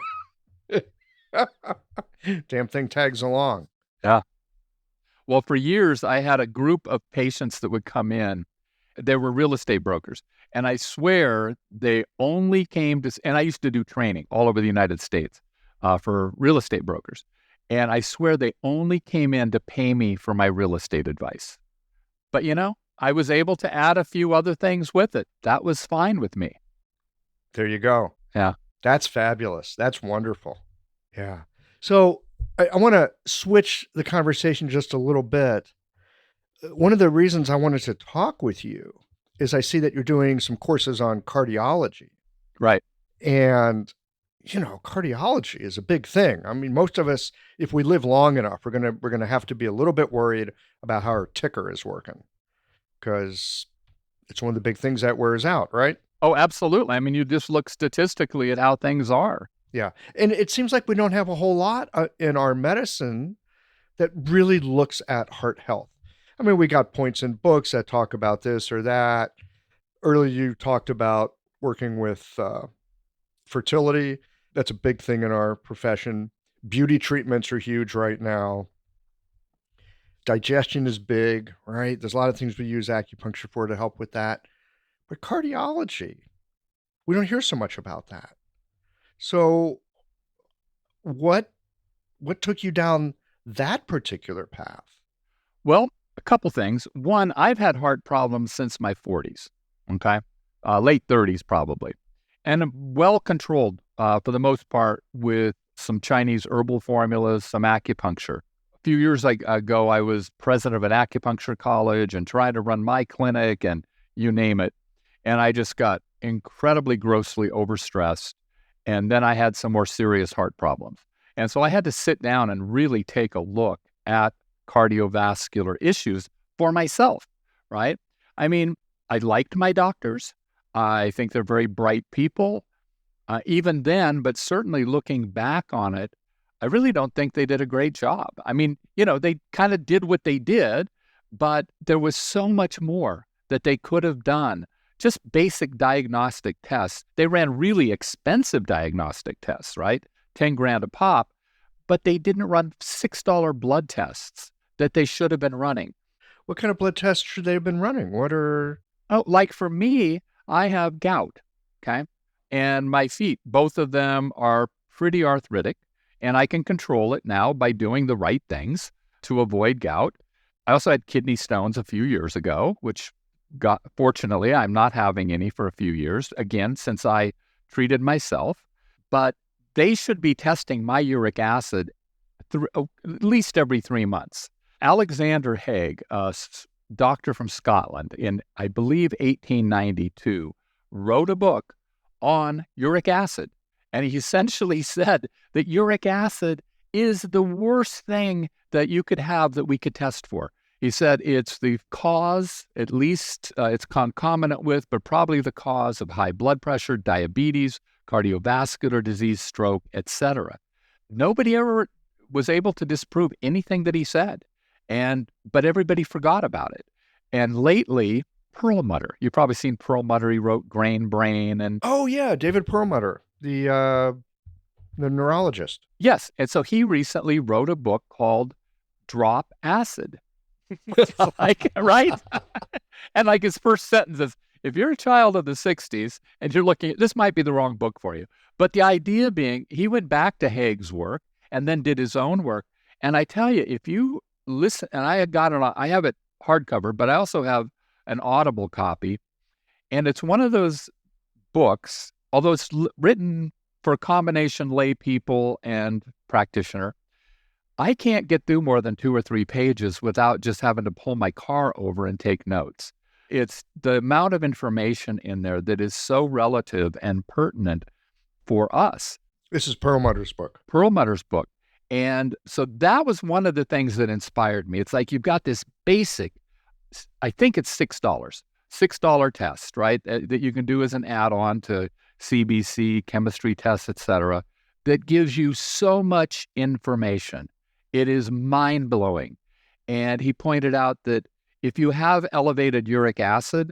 Damn thing tags along. Yeah. Well, for years, I had a group of patients that would come in. They were real estate brokers. And I swear they only came to, and I used to do training all over the United States for real estate brokers. And I swear they only came in to pay me for my real estate advice. But, I was able to add a few other things with it. That was fine with me. There you go. Yeah. That's fabulous. That's wonderful. Yeah. So I want to switch the conversation just a little bit. One of the reasons I wanted to talk with you is I see that you're doing some courses on cardiology. Right. And, cardiology is a big thing. I mean, most of us, if we live long enough, we're going to have to be a little bit worried about how our ticker is working because it's one of the big things that wears out, right? Oh, absolutely. I mean, you just look statistically at how things are. Yeah. And it seems like we don't have a whole lot in our medicine that really looks at heart health. I mean, we got points in books that talk about this or that. Earlier, you talked about working with fertility. That's a big thing in our profession. Beauty treatments are huge right now. Digestion is big, right? There's a lot of things we use acupuncture for to help with that. But cardiology, we don't hear so much about that. So what took you down that particular path? Well, a couple things. One, I've had heart problems since my 40s, okay? Late 30s probably. And I'm well controlled for the most part with some Chinese herbal formulas, some acupuncture. A few years ago, I was president of an acupuncture college and tried to run my clinic and you name it. And I just got incredibly grossly overstressed. And then I had some more serious heart problems. And so I had to sit down and really take a look at cardiovascular issues for myself, right? I mean, I liked my doctors. I think they're very bright people. Even then, but certainly looking back on it, I really don't think they did a great job. I mean, they kind of did what they did, but there was so much more that they could have done. Just basic diagnostic tests. They ran really expensive diagnostic tests, right? 10 grand a pop, but they didn't run $6 blood tests that they should have been running. What kind of blood tests should they have been running? Oh, like for me, I have gout, okay? And my feet, both of them are pretty arthritic, and I can control it now by doing the right things to avoid gout. I also had kidney stones a few years ago, fortunately, I'm not having any for a few years, again, since I treated myself. But they should be testing my uric acid at least every 3 months. Alexander Haig, a doctor from Scotland in, I believe, 1892, wrote a book on uric acid. And he essentially said that uric acid is the worst thing that you could have that we could test for. He said it's the cause, at least it's concomitant with, but probably the cause of high blood pressure, diabetes, cardiovascular disease, stroke, etc. Nobody ever was able to disprove anything that he said, but everybody forgot about it. And lately, Perlmutter, you've probably seen Perlmutter. He wrote Grain Brain and Oh yeah, David Perlmutter, the neurologist. Yes, and so he recently wrote a book called Drop Acid. Right? And like his first sentence is, if you're a child of the 60s and you're looking, this might be the wrong book for you. But the idea being, he went back to Haig's work and then did his own work. And I tell you, if you listen, and I have it hardcover, but I also have an Audible copy. And it's one of those books, although it's written for a combination lay people and practitioner, I can't get through more than 2 or 3 pages without just having to pull my car over and take notes. It's the amount of information in there that is so relative and pertinent for us. This is Perlmutter's book. Perlmutter's book. And so that was one of the things that inspired me. It's like you've got this basic, I think it's $6 test, right? That you can do as an add-on to CBC, chemistry tests, etc., that gives you so much information. It is mind-blowing. And he pointed out that if you have elevated uric acid,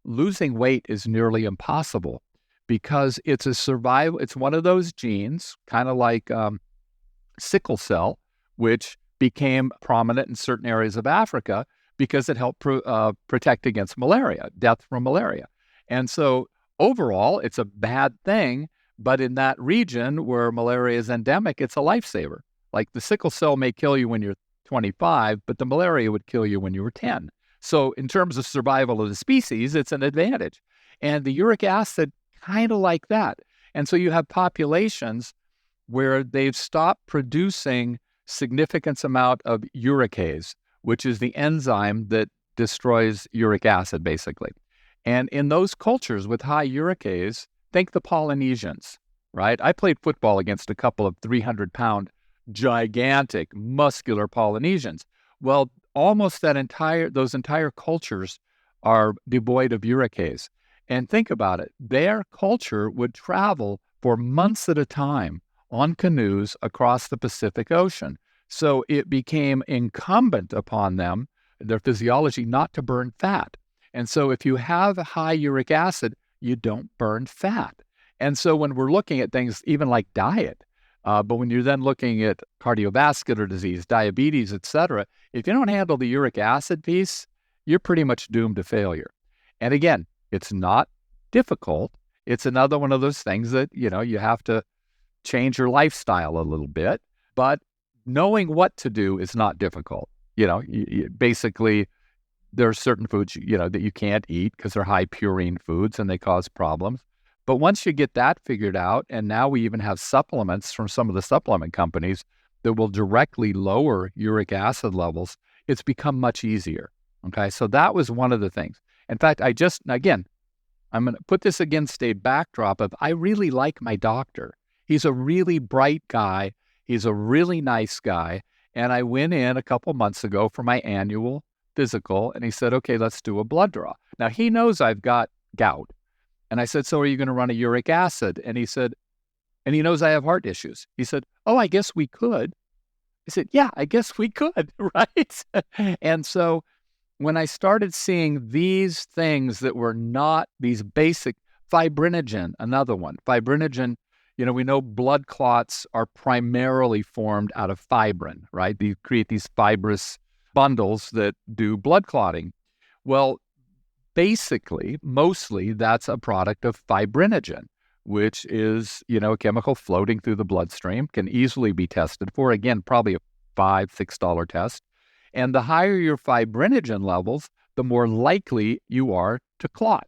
losing weight is nearly impossible because it's it's one of those genes, kind of like sickle cell, which became prominent in certain areas of Africa because it helped protect against malaria, death from malaria. And so overall, it's a bad thing, but in that region where malaria is endemic, it's a lifesaver. Like the sickle cell may kill you when you're 25, but the malaria would kill you when you were 10. So in terms of survival of the species, it's an advantage. And the uric acid, kind of like that. And so you have populations where they've stopped producing significant amount of uricase, which is the enzyme that destroys uric acid, basically. And in those cultures with high uricase, think the Polynesians, right? I played football against a couple of 300-pound, gigantic, muscular Polynesians. Well, almost those entire cultures are devoid of uricase. And think about it. Their culture would travel for months at a time on canoes across the Pacific Ocean. So it became incumbent upon them, their physiology, not to burn fat. And so if you have high uric acid, you don't burn fat. And so when we're looking at things even like diet, but when you're then looking at cardiovascular disease, diabetes, etc., if you don't handle the uric acid piece, you're pretty much doomed to failure. And again, it's not difficult. It's another one of those things that, you have to change your lifestyle a little bit, but knowing what to do is not difficult. Basically, there are certain foods, that you can't eat because they're high purine foods and they cause problems. But once you get that figured out, and now we even have supplements from some of the supplement companies that will directly lower uric acid levels, it's become much easier. Okay, so that was one of the things. In fact, I'm going to put this against a backdrop of I really like my doctor. He's a really bright guy. He's a really nice guy. And I went in a couple months ago for my annual physical, and he said, okay, let's do a blood draw. Now, he knows I've got gout. And I said, so are you going to run a uric acid? And he said, and he knows I have heart issues. He said, oh, I guess we could. I said, yeah, I guess we could, right? And so when I started seeing these things that were not these basic, fibrinogen, another one. Fibrinogen, we know blood clots are primarily formed out of fibrin, right? They create these fibrous bundles that do blood clotting. Well, basically, mostly that's a product of fibrinogen, which is, a chemical floating through the bloodstream, can easily be tested for, again, probably a $5, $6 test. And the higher your fibrinogen levels, the more likely you are to clot.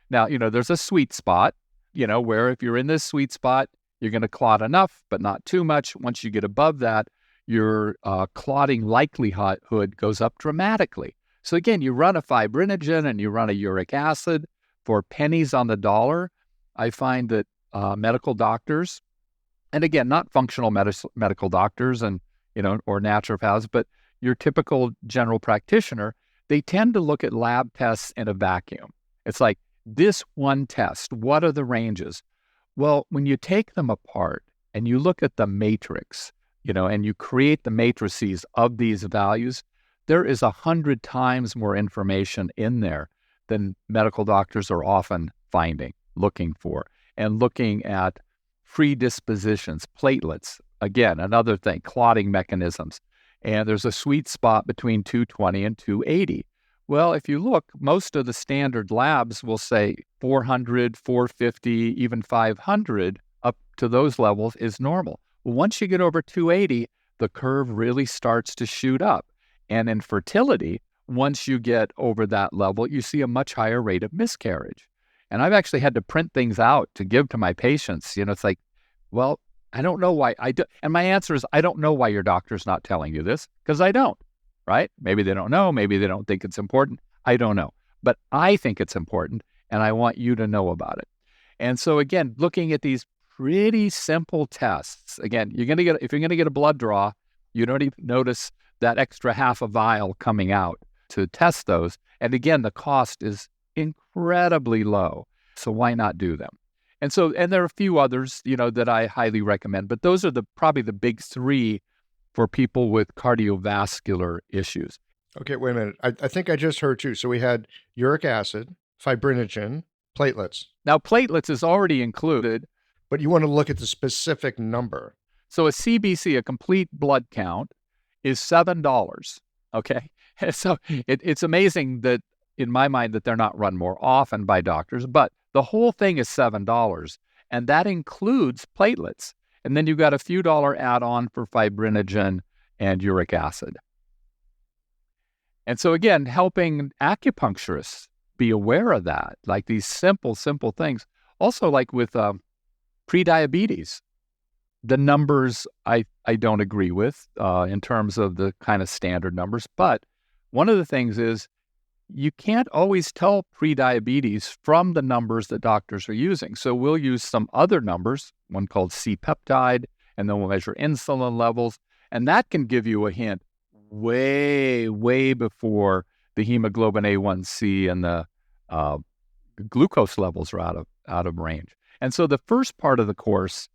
Now, there's a sweet spot, where if you're in this sweet spot, you're going to clot enough, but not too much. Once you get above that, your clotting likelihood goes up dramatically. So again, you run a fibrinogen and you run a uric acid for pennies on the dollar. I find that medical doctors, and again, not functional medical doctors and, or naturopaths, but your typical general practitioner, they tend to look at lab tests in a vacuum. It's like, this one test, what are the ranges? Well, when you take them apart and you look at the matrix, and you create the matrices of these values, there is 100 times more information in there than medical doctors are often looking for, and looking at predispositions, platelets, again, another thing, clotting mechanisms. And there's a sweet spot between 220 and 280. Well, if you look, most of the standard labs will say 400, 450, even 500, up to those levels is normal. Well, once you get over 280, the curve really starts to shoot up. And in fertility, once you get over that level, you see a much higher rate of miscarriage. And I've actually had to print things out to give to my patients. It's like, well, I don't know why I do. And my answer is, I don't know why your doctor's not telling you this, because I don't. Right? Maybe they don't know. Maybe they don't think it's important. I don't know. But I think it's important, and I want you to know about it. And so again, looking at these pretty simple tests, again, if you're going to get a blood draw, you don't even notice that extra half a vial coming out to test those. And again, the cost is incredibly low. So why not do them? And there are a few others, that I highly recommend, but those are probably the big three for people with cardiovascular issues. Okay, wait a minute. I think I just heard you. So we had uric acid, fibrinogen, platelets. Now, platelets is already included. But you want to look at the specific number. So a CBC, a complete blood count, is $7, okay? So it's amazing that, in my mind, that they're not run more often by doctors, but the whole thing is $7, and that includes platelets. And then you've got a few dollar add-on for fibrinogen and uric acid. And so again, helping acupuncturists be aware of that, like these simple things. Also, like with prediabetes, the numbers I don't agree with in terms of the kind of standard numbers. But one of the things is you can't always tell prediabetes from the numbers that doctors are using. So we'll use some other numbers, one called C-peptide, and then we'll measure insulin levels. And that can give you a hint way, way before the hemoglobin A1C and the glucose levels are out of range. And so the first part of the course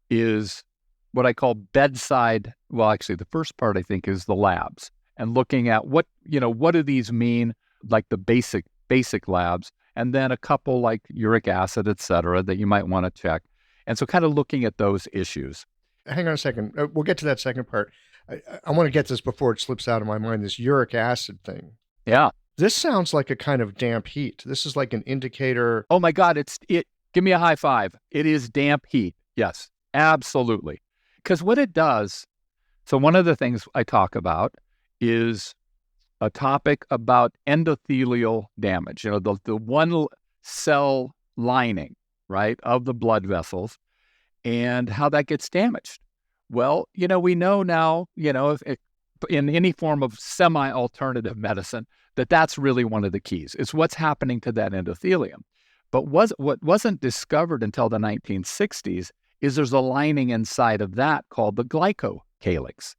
is what I call bedside. Well, actually, the first part I think is the labs, and looking at what do these mean, like the basic labs, and then a couple like uric acid, et cetera, that you might want to check. And so kind of looking at those issues. Hang on a second. We'll get to that second part. I want to get this before it slips out of my mind, this uric acid thing. Yeah. This sounds like a kind of damp heat. This is like an indicator. Oh my God, give me a high five. It is damp heat. Yes, absolutely. Because what it does, so one of the things I talk about is a topic about endothelial damage, the one cell lining, right, of the blood vessels, and how that gets damaged. Well, we know now, if in any form of semi-alternative medicine, that's really one of the keys. It's what's happening to that endothelium. But what wasn't discovered until the 1960s is there's a lining inside of that called the glycocalyx.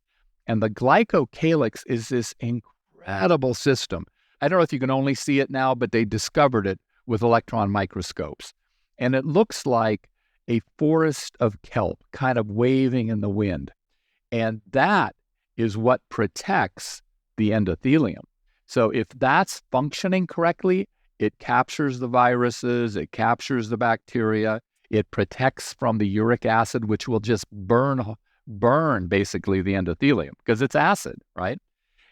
And the glycocalyx is this incredible system. I don't know if you can only see it now, but they discovered it with electron microscopes. And it looks like a forest of kelp kind of waving in the wind. And that is what protects the endothelium. So if that's functioning correctly, it captures the viruses, it captures the bacteria, it protects from the uric acid, which will just burn basically the endothelium because it's acid, right?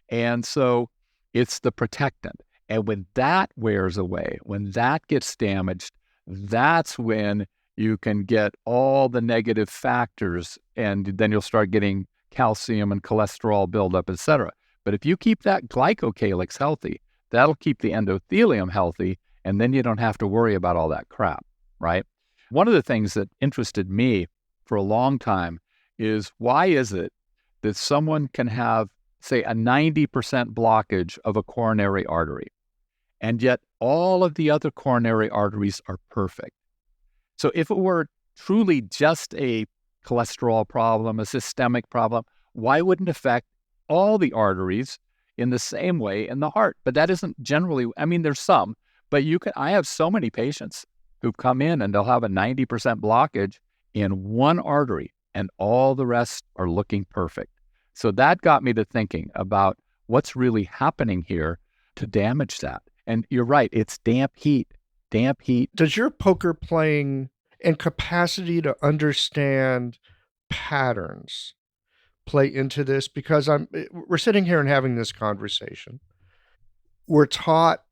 And so it's the protectant. And when that wears away, when that gets damaged, that's when you can get all the negative factors, and then you'll start getting calcium and cholesterol buildup, et cetera. But if you keep that glycocalyx healthy, that'll keep the endothelium healthy, and then you don't have to worry about all that crap, right? One of the things that interested me for a long time is why is it that someone can have, say, a 90% blockage of a coronary artery, and yet all of the other coronary arteries are perfect? So if it were truly just a cholesterol problem, a systemic problem, why wouldn't it affect all the arteries in the same way in the heart? But that isn't generally, I mean, there's some, but I have so many patients who've come in and they'll have a 90% blockage in one artery and all the rest are looking perfect. So that got me to thinking about what's really happening here to damage that. And you're right, it's damp heat. Damp heat. Does your poker playing and capacity to understand patterns play into this? Because we're sitting here and having this conversation. We're taught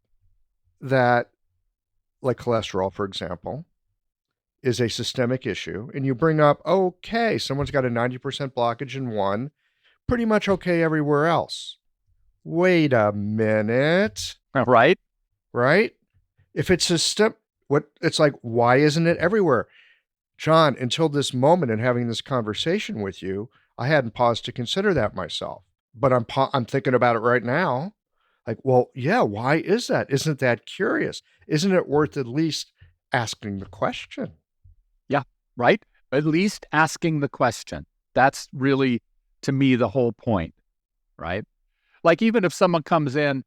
that, like cholesterol, for example, is a systemic issue. And you bring up, okay, someone's got a 90% blockage in one, pretty much okay everywhere else. Wait a minute. Right? Right? If it's it's like, why isn't it everywhere? John, until this moment and having this conversation with you, I hadn't paused to consider that myself. But I'm thinking about it right now. Like, well, yeah, why is that? Isn't that curious? Isn't it worth at least asking the question? Yeah, right? At least asking the question. That's really, to me, the whole point, right? Like even if someone comes in,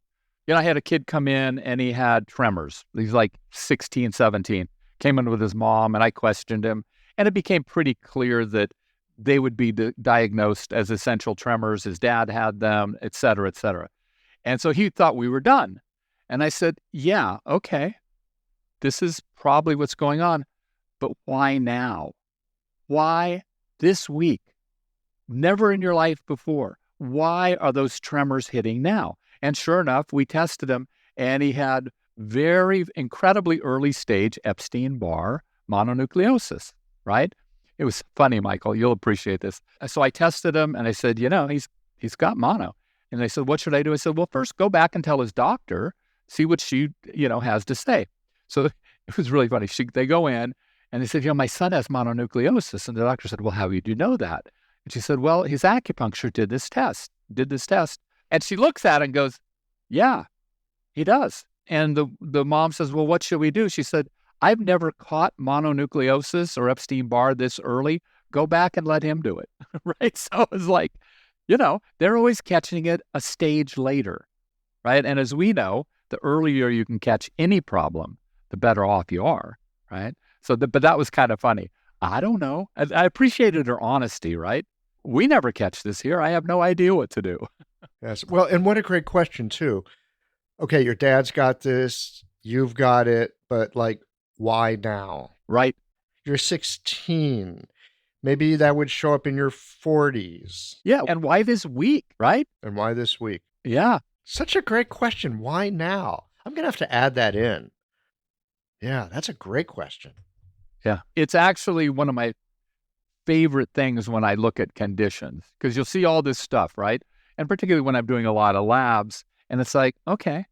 I had a kid come in and he had tremors. He's like 16, 17, came in with his mom and I questioned him. And it became pretty clear that they would be diagnosed as essential tremors. His dad had them, et cetera, et cetera. And so he thought we were done. And I said, yeah, okay, this is probably what's going on. But why now? Why this week? Never in your life before. Why are those tremors hitting now? And sure enough, we tested him and he had very incredibly early stage Epstein-Barr mononucleosis, right? It was funny, Michael, you'll appreciate this. So I tested him and I said, he's got mono. And they said, what should I do? I said, well, first go back and tell his doctor, see what she, has to say. So it was really funny. They go in and they said, my son has mononucleosis. And the doctor said, well, how do you know that? And she said, well, his acupuncture did this test. And she looks at it and goes, yeah, he does. And the mom says, well, what should we do? She said, I've never caught mononucleosis or Epstein-Barr this early. Go back and let him do it, right? So it was like, they're always catching it a stage later, right? And as we know, the earlier you can catch any problem, the better off you are, right? So, but that was kind of funny. I don't know. I appreciated her honesty, right? We never catch this here. I have no idea what to do. Yes. Well, and what a great question too. Okay, your dad's got this, you've got it, but like, why now? Right. You're 16. Maybe that would show up in your 40s. Yeah. And why this week, right? And why this week? Yeah. Such a great question. Why now? I'm going to have to add that in. Yeah, that's a great question. Yeah. It's actually one of my favorite things when I look at conditions, because you'll see all this stuff, right? And particularly when I'm doing a lot of labs, and it's like, okay,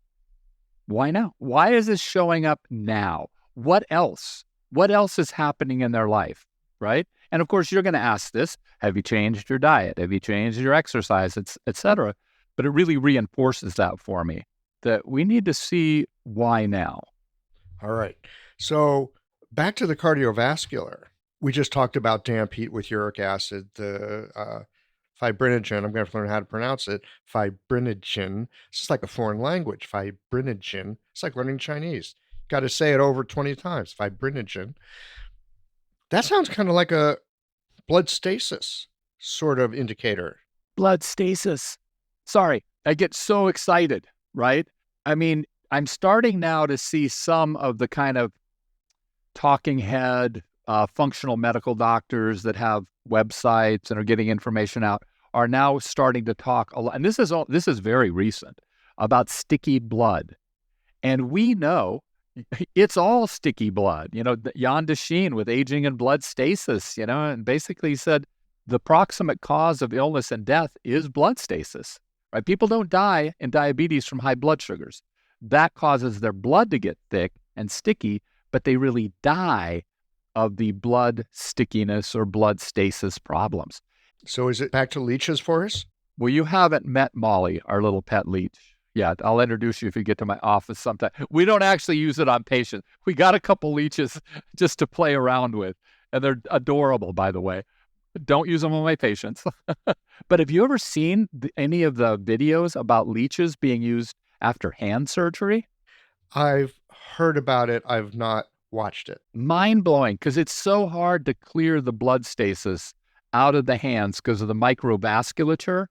why now? Why is this showing up now? What else? What else is happening in their life, right? And of course, you're going to ask this, have you changed your diet? Have you changed your exercise, et cetera? But it really reinforces that for me, that we need to see why now. All right. So back to the cardiovascular. We just talked about damp heat with uric acid, the fibrinogen. I'm going to have to learn how to pronounce it. Fibrinogen. It's just like a foreign language. Fibrinogen. It's like learning Chinese. Got to say it over 20 times. Fibrinogen. That sounds kind of like a blood stasis sort of indicator. Blood stasis. Sorry, I get so excited, right? I mean, I'm starting now to see some of the kind of talking head functional medical doctors that have websites and are getting information out are now starting to talk a lot. And this is very recent about sticky blood. And we know it's all sticky blood. Jan Desheen with aging and blood stasis, and basically said the proximate cause of illness and death is blood stasis, right? People don't die in diabetes from high blood sugars. That causes their blood to get thick and sticky, but they really die of the blood stickiness or blood stasis problems. So is it back to leeches for us? Well, you haven't met Molly, our little pet leech. Yeah, I'll introduce you if you get to my office sometime. We don't actually use it on patients. We got a couple leeches just to play around with, and they're adorable, by the way. Don't use them on my patients. But have you ever seen any of the videos about leeches being used after hand surgery? I've heard about it. I've not watched it. Mind-blowing, because it's so hard to clear the blood stasis out of the hands because of the microvasculature.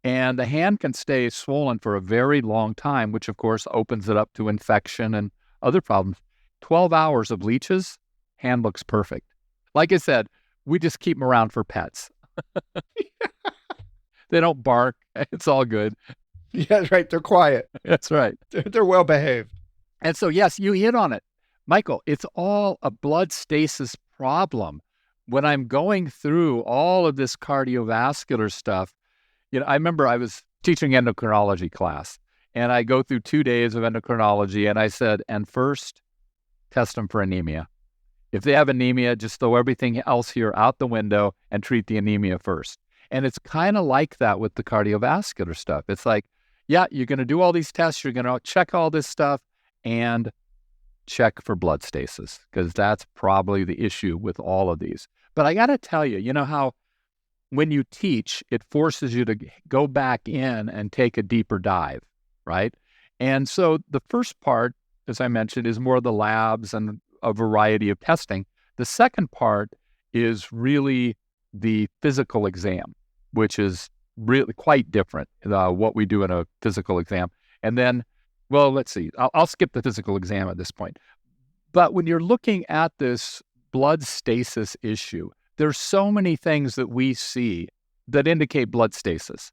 And the hand can stay swollen for a very long time, which, of course, opens it up to infection and other problems. 12 hours of leeches, hand looks perfect. Like I said, we just keep them around for pets. They don't bark. It's all good. Yeah, that's right. They're quiet. That's right. They're well behaved. And so, yes, you hit on it. Michael, it's all a blood stasis problem. When I'm going through all of this cardiovascular stuff, I remember I was teaching endocrinology class, and I go through 2 days of endocrinology, and I said, and first, test them for anemia. If they have anemia, just throw everything else here out the window and treat the anemia first. And it's kind of like that with the cardiovascular stuff. It's like, yeah, you're going to do all these tests, you're going to check all this stuff, and check for blood stasis, because that's probably the issue with all of these. But I got to tell you, you know how when you teach, it forces you to go back in and take a deeper dive, right? And so the first part, as I mentioned, is more the labs and a variety of testing. The second part is really the physical exam, which is really quite different what we do in a physical exam. And then, well, let's see, I'll skip the physical exam at this point. But when you're looking at this blood stasis issue, there's so many things that we see that indicate blood stasis.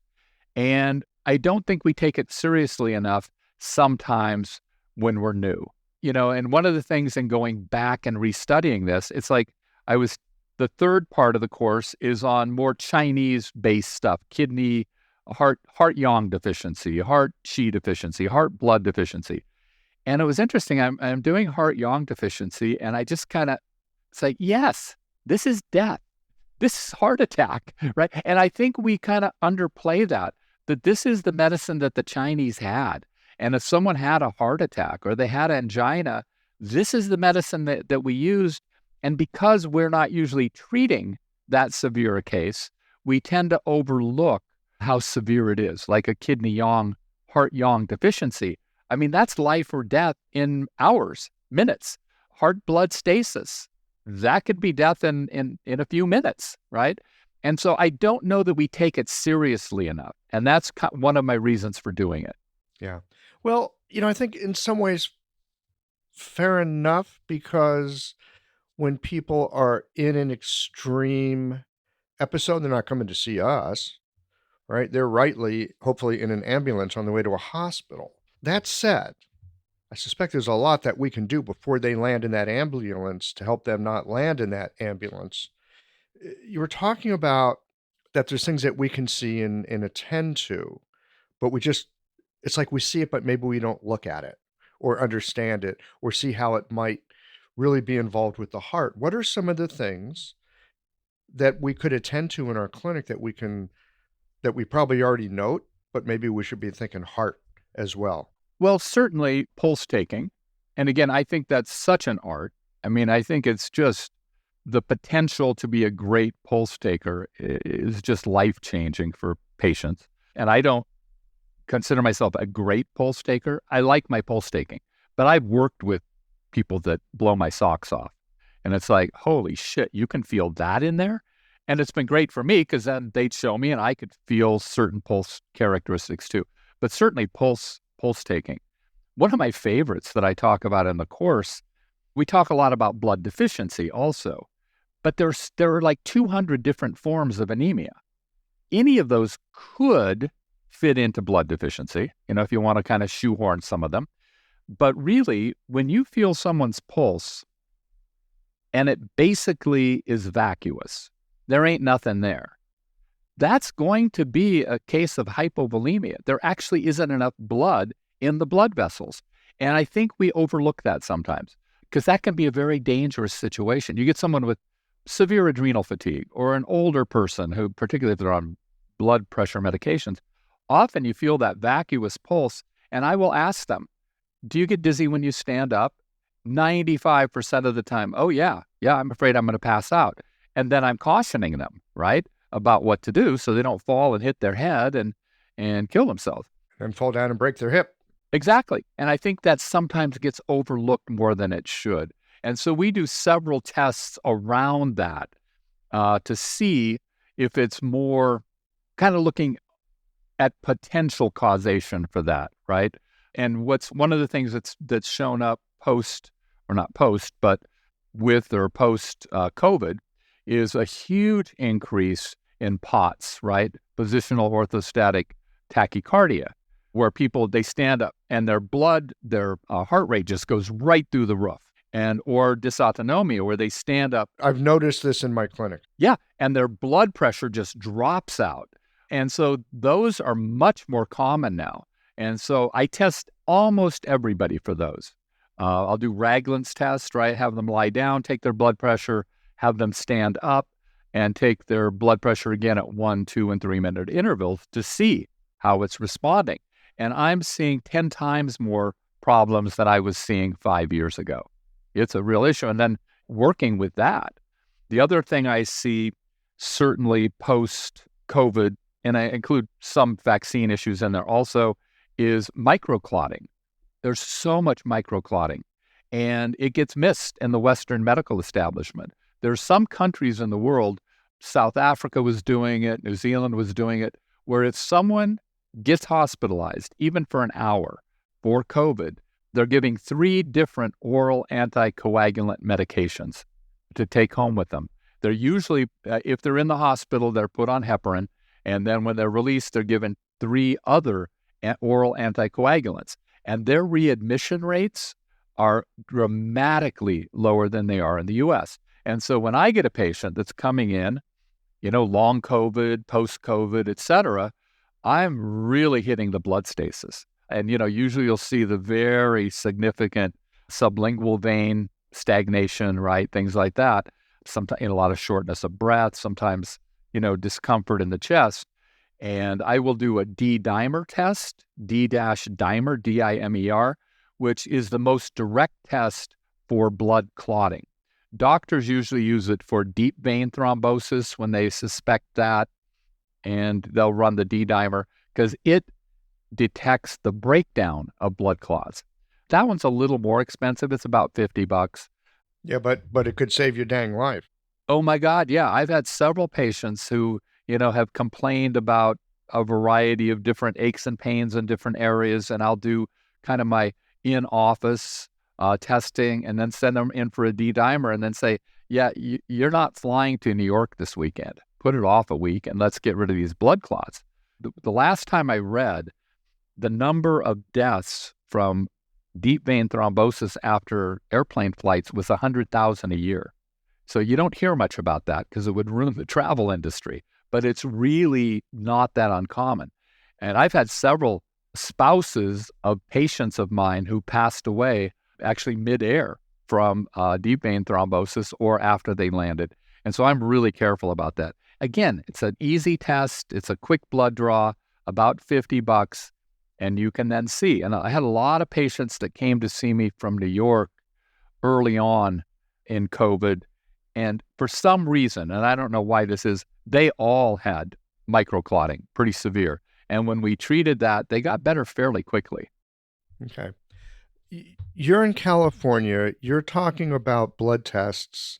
And I don't think we take it seriously enough sometimes when we're new. And one of the things in going back and restudying this, it's like the third part of the course is on more Chinese-based stuff, kidney, heart-yang deficiency, heart-qi deficiency, heart blood deficiency. And it was interesting. I'm doing heart-yang deficiency, and I just it's like, yes, this is death. This is heart attack, right? And I think we kind of underplay that this is the medicine that the Chinese had. And if someone had a heart attack or they had angina, this is the medicine that we used. And because we're not usually treating that severe a case, we tend to overlook how severe it is, like a heart-yang deficiency. I mean, that's life or death in hours, minutes. Heart blood stasis, that could be death in a few minutes, right? And so I don't know that we take it seriously enough. And that's one of my reasons for doing it. Yeah. Well, I think in some ways, fair enough, because when people are in an extreme episode, they're not coming to see us, right? They're hopefully in an ambulance on the way to a hospital. That said, I suspect there's a lot that we can do before they land in that ambulance to help them not land in that ambulance. You were talking about that there's things that we can see and attend to, but it's like we see it, but maybe we don't look at it or understand it or see how it might really be involved with the heart. What are some of the things that we could attend to in our clinic that we probably already note, but maybe we should be thinking heart as well? Well, certainly pulse taking. And again, I think that's such an art. I mean, I think it's just the potential to be a great pulse taker is just life-changing for patients. And I don't consider myself a great pulse taker. I like my pulse taking, but I've worked with people that blow my socks off. And it's like, holy shit, you can feel that in there? And it's been great for me because then they'd show me and I could feel certain pulse characteristics too. But certainly pulse taking. One of my favorites that I talk about in the course, we talk a lot about blood deficiency also, but there are like 200 different forms of anemia. Any of those could fit into blood deficiency, if you want to kind of shoehorn some of them. But really, when you feel someone's pulse and it basically is vacuous, there ain't nothing there, that's going to be a case of hypovolemia. There actually isn't enough blood in the blood vessels. And I think we overlook that sometimes because that can be a very dangerous situation. You get someone with severe adrenal fatigue or an older person who, particularly if they're on blood pressure medications, often you feel that vacuous pulse. And I will ask them, do you get dizzy when you stand up? 95% of the time, oh yeah, I'm afraid I'm going to pass out. And then I'm cautioning them, right, about what to do so they don't fall and hit their head and kill themselves. And fall down and break their hip. Exactly. And I think that sometimes gets overlooked more than it should. And so we do several tests around that to see if it's more kind of looking at potential causation for that, right? And what's one of the things that's shown up post COVID is a huge increase in POTS, right? Positional orthostatic tachycardia, where people, they stand up and their heart rate just goes right through the roof. Or dysautonomia, where they stand up. I've noticed this in my clinic. Yeah, and their blood pressure just drops out. And so those are much more common now. And so I test almost everybody for those. I'll do Ragland's test, right? Have them lie down, take their blood pressure, have them stand up, and take their blood pressure again at 1, 2, and 3 minute intervals to see how it's responding. And I'm seeing 10 times more problems than I was seeing 5 years ago. It's a real issue. And then working with that, the other thing I see certainly post-COVID, and I include some vaccine issues in there also, is microclotting. There's so much microclotting, and it gets missed in the Western medical establishment. There's some countries in the world, South Africa was doing it, New Zealand was doing it, where if someone gets hospitalized, even for an hour for COVID, they're giving 3 different oral anticoagulant medications to take home with them. They're usually, if they're in the hospital, they're put on heparin, and then when they're released, they're given 3 other oral anticoagulants. And their readmission rates are dramatically lower than they are in the U.S. And so when I get a patient that's coming in, long COVID, post-COVID, et cetera, I'm really hitting the blood stasis. And, usually you'll see the very significant sublingual vein stagnation, right? Things like that. Sometimes a lot of shortness of breath, sometimes, discomfort in the chest. And I will do a D-dimer test, D-dimer, D-I-M-E-R, which is the most direct test for blood clotting. Doctors usually use it for deep vein thrombosis when they suspect that, and they'll run the D-dimer because it detects the breakdown of blood clots. That one's a little more expensive. It's about $50. Yeah, but it could save your dang life. Oh my God, yeah. I've had several patients who, have complained about a variety of different aches and pains in different areas, and I'll do kind of my in-office testing and then send them in for a D-dimer and then say, yeah, you're not flying to New York this weekend. Put it off a week and let's get rid of these blood clots. The last time I read, the number of deaths from deep vein thrombosis after airplane flights was 100,000 a year. So you don't hear much about that because it would ruin the travel industry, but it's really not that uncommon. And I've had several spouses of patients of mine who passed away actually midair from deep vein thrombosis or after they landed. And so I'm really careful about that. Again, it's an easy test. It's a quick blood draw, about $50, and you can then see. And I had a lot of patients that came to see me from New York early on in COVID. And for some reason, and I don't know why this is, they all had microclotting, pretty severe. And when we treated that, they got better fairly quickly. Okay. You're in California. You're talking about blood tests.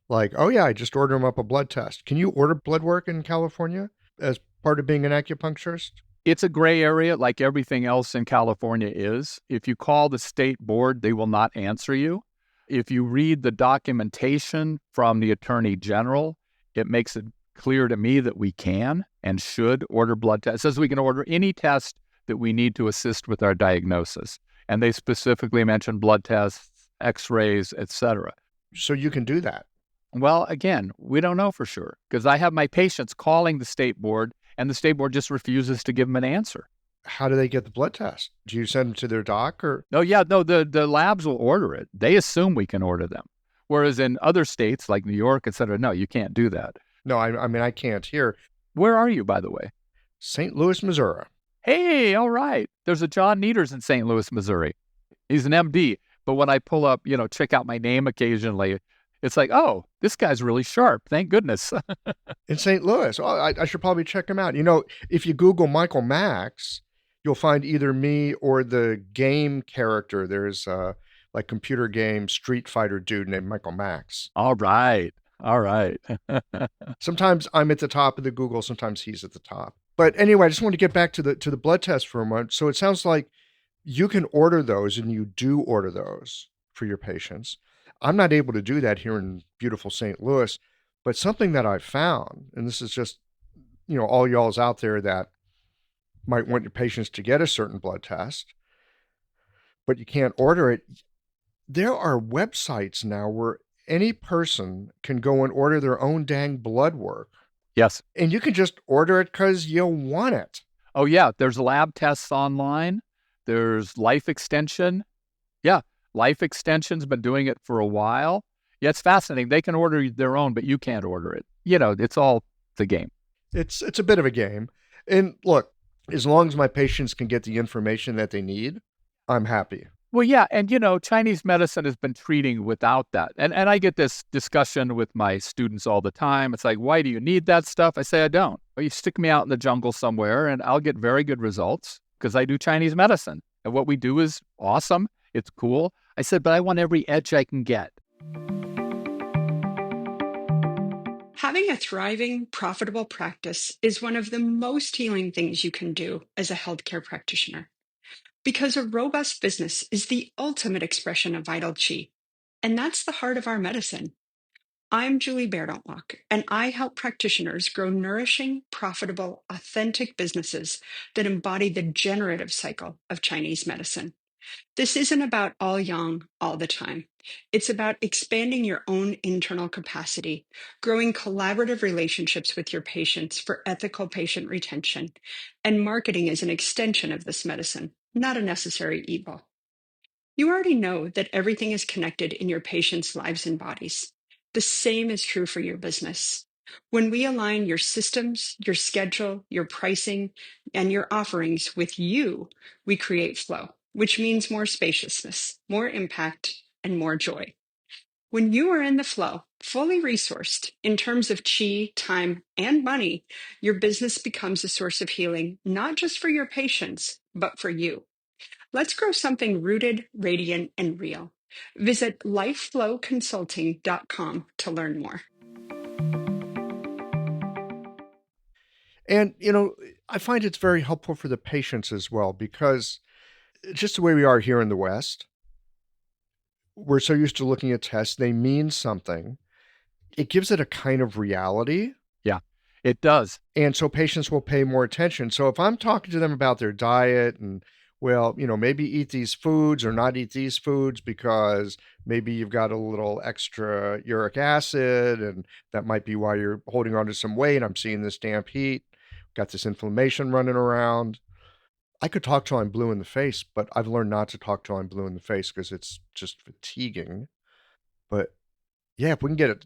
Like, oh yeah, I just order them up a blood test. Can you order blood work in California as part of being an acupuncturist? It's a gray area like everything else in California is. If you call the state board, they will not answer you. If you read the documentation from the Attorney General, it makes it clear to me that we can and should order blood tests. It says we can order any test that we need to assist with our diagnosis. And they specifically mention blood tests, x-rays, etc. So you can do that. Well, again, we don't know for sure because I have my patients calling the state board and the state board just refuses to give them an answer. How do they get the blood test? Do you send them to their doc or? No, the labs will order it. They assume we can order them. Whereas in other states like New York, et cetera, no, you can't do that. No, I mean, I can't here. Where are you, by the way? St. Louis, Missouri. Hey, all right. There's a John Nieters in St. Louis, Missouri. He's an MD. But when I pull up, check out my name occasionally, it's like, oh, this guy's really sharp. Thank goodness. In St. Louis. Oh, I should probably check him out. If you Google Michael Max, you'll find either me or the game character. There's like computer game Street Fighter dude named Michael Max. All right. Sometimes I'm at the top of the Google, sometimes he's at the top. But anyway, I just want to get back to the blood test for a moment. So it sounds like you can order those, and you do order those for your patients. I'm not able to do that here in beautiful St. Louis, but something that I've found, and this is just, all y'all's out there that might want your patients to get a certain blood test, but you can't order it. There are websites now where any person can go and order their own dang blood work. Yes. And you can just order it because you want it. Oh, yeah. There's lab tests online. There's Life Extension. Yeah. Life Extension's been doing it for a while. Yeah, it's fascinating. They can order their own, but you can't order it. It's all the game. It's a bit of a game. And look, as long as my patients can get the information that they need, I'm happy. Well, yeah. And, Chinese medicine has been treating without that. And I get this discussion with my students all the time. It's like, why do you need that stuff? I say, I don't. Well, you stick me out in the jungle somewhere and I'll get very good results because I do Chinese medicine. And what we do is awesome. It's cool. I said, but I want every edge I can get. Having a thriving, profitable practice is one of the most healing things you can do as a healthcare practitioner. Because a robust business is the ultimate expression of vital qi. And that's the heart of our medicine. I'm Julie Bairdontlock, and I help practitioners grow nourishing, profitable, authentic businesses that embody the generative cycle of Chinese medicine. This isn't about all yang all the time. It's about expanding your own internal capacity, growing collaborative relationships with your patients for ethical patient retention, and marketing as an extension of this medicine, not a necessary evil. You already know that everything is connected in your patients' lives and bodies. The same is true for your business. When we align your systems, your schedule, your pricing, and your offerings with you, we create flow, which means more spaciousness, more impact, and more joy. When you are in the flow, fully resourced in terms of chi, time, and money, your business becomes a source of healing, not just for your patients, but for you. Let's grow something rooted, radiant, and real. Visit lifeflowconsulting.com to learn more. And, I find it's very helpful for the patients as well, because just the way we are here in the West, we're so used to looking at tests, they mean something. It gives it a kind of reality. Yeah, it does. And so patients will pay more attention. So if I'm talking to them about their diet and, well, maybe eat these foods or not eat these foods because maybe you've got a little extra uric acid and that might be why you're holding on to some weight. I'm seeing this damp heat, got this inflammation running around. I could talk till I'm blue in the face, but I've learned not to talk till I'm blue in the face because it's just fatiguing. But yeah, if we can get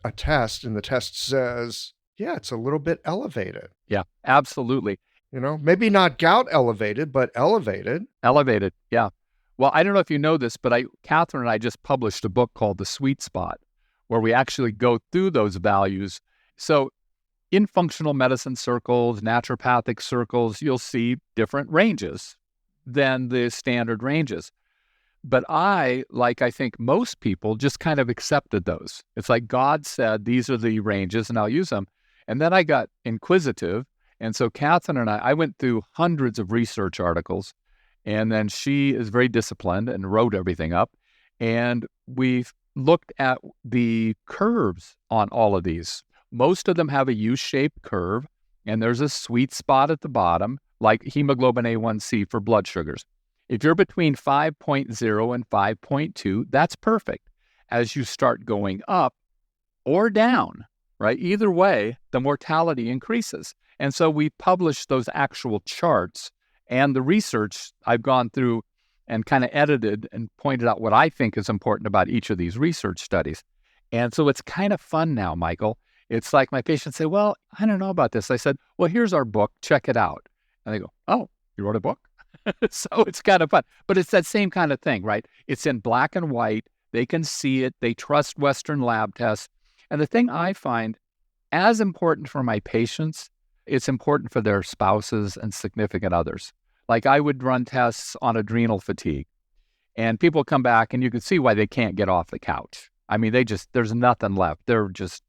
a test and the test says, yeah, it's a little bit elevated. Yeah, absolutely. Maybe not gout elevated, but elevated. Elevated, yeah. Well, I don't know if you know this, but Catherine and I just published a book called The Sweet Spot, where we actually go through those values. So in functional medicine circles, naturopathic circles, you'll see different ranges than the standard ranges. But I, like I think most people, just kind of accepted those. It's like God said, these are the ranges and I'll use them. And then I got inquisitive. And so Catherine and I went through hundreds of research articles. And then she is very disciplined and wrote everything up. And we've looked at the curves on all of these. Most of them have a U-shaped curve, and there's a sweet spot at the bottom, like hemoglobin A1C for blood sugars. If you're between 5.0 and 5.2, that's perfect. As you start going up or down, right, either way, the mortality increases. And so we published those actual charts, and the research I've gone through and kind of edited and pointed out what I think is important about each of these research studies. And so it's kind of fun now, Michael. It's like my patients say, well, I don't know about this. I said, well, here's our book. Check it out. And they go, oh, you wrote a book? So it's kind of fun. But it's that same kind of thing, right? It's in black and white. They can see it. They trust Western lab tests. And the thing I find as important for my patients, it's important for their spouses and significant others. Like I would run tests on adrenal fatigue, and people come back and you can see why they can't get off the couch. I mean, there's nothing left. They're just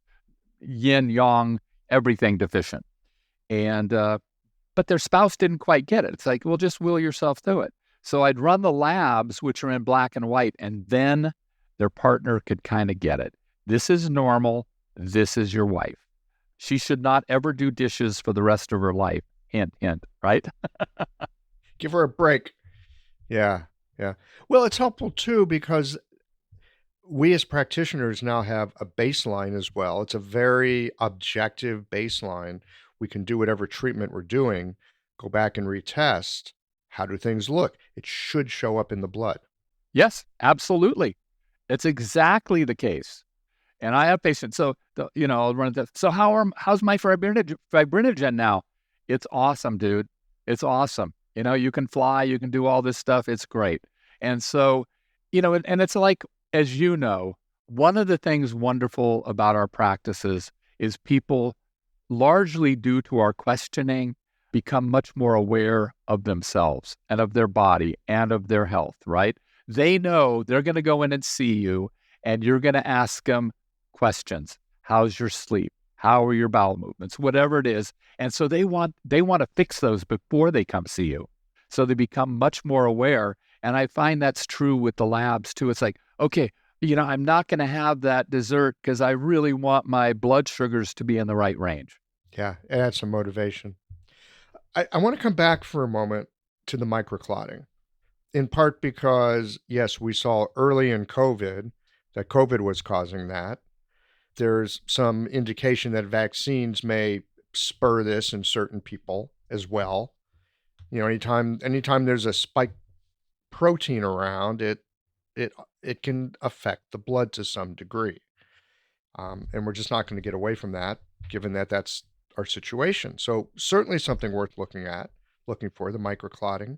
yin, yang, everything deficient. And, but their spouse didn't quite get it. It's like, well, just will yourself through it. So I'd run the labs, which are in black and white, and then their partner could kind of get it. This is normal. This is your wife. She should not ever do dishes for the rest of her life. Hint, hint, right? Give her a break. Yeah. Well, it's helpful too because we as practitioners now have a baseline as well. It's a very objective baseline. We can do whatever treatment we're doing, go back and retest. How do things look? It should show up in the blood. Yes, absolutely. It's exactly the case. And I have patients. So, I'll run that. So how's my fibrinogen now? It's awesome, dude. It's awesome. You can fly, you can do all this stuff. It's great. And so, and it's like, as you know, one of the things wonderful about our practices is people, largely due to our questioning, become much more aware of themselves and of their body and of their health, right? They know they're going to go in and see you, and you're going to ask them questions. How's your sleep? How are your bowel movements? Whatever it is. And so they want to fix those before they come see you. So they become much more aware. And I find that's true with the labs too. It's like, okay, I'm not going to have that dessert because I really want my blood sugars to be in the right range. Yeah, it adds some motivation. I want to come back for a moment to the microclotting, in part because, yes, we saw early in COVID that COVID was causing that. There's some indication that vaccines may spur this in certain people as well. Anytime there's a spike protein around, it can affect the blood to some degree. And we're just not going to get away from that, given that that's our situation. So certainly something worth looking for, the microclotting.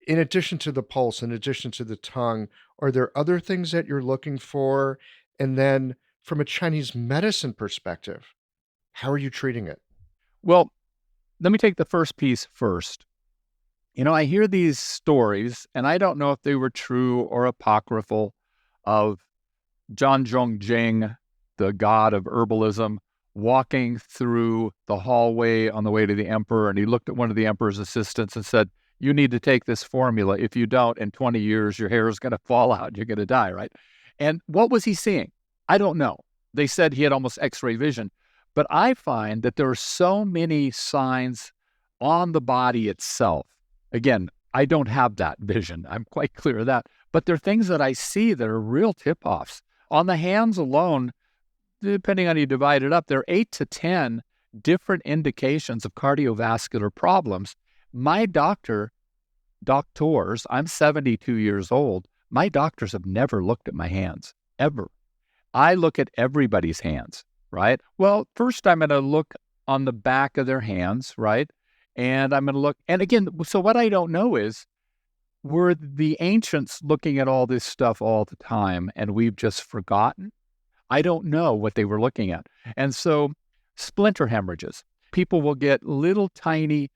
In addition to the pulse, in addition to the tongue, are there other things that you're looking for? And then from a Chinese medicine perspective, how are you treating it? Well, let me take the first piece first. I hear these stories, and I don't know if they were true or apocryphal, of John Zhong, the god of herbalism, walking through the hallway on the way to the emperor, and he looked at one of the emperor's assistants and said, you need to take this formula. If you don't, in 20 years, your hair is going to fall out. You're going to die, right? And what was he seeing? I don't know. They said he had almost X-ray vision. But I find that there are so many signs on the body itself. Again, I don't have that vision. I'm quite clear of that. But there are things that I see that are real tip-offs. On the hands alone, depending on how you divide it up, there are 8 to 10 different indications of cardiovascular problems. My doctors, I'm 72 years old, my doctors have never looked at my hands, ever. I look at everybody's hands, right? Well, first I'm going to look on the back of their hands, right? And I'm going to look, and again, so what I don't know is, were the ancients looking at all this stuff all the time and we've just forgotten? I don't know what they were looking at. And so splinter hemorrhages, people will get little tiny,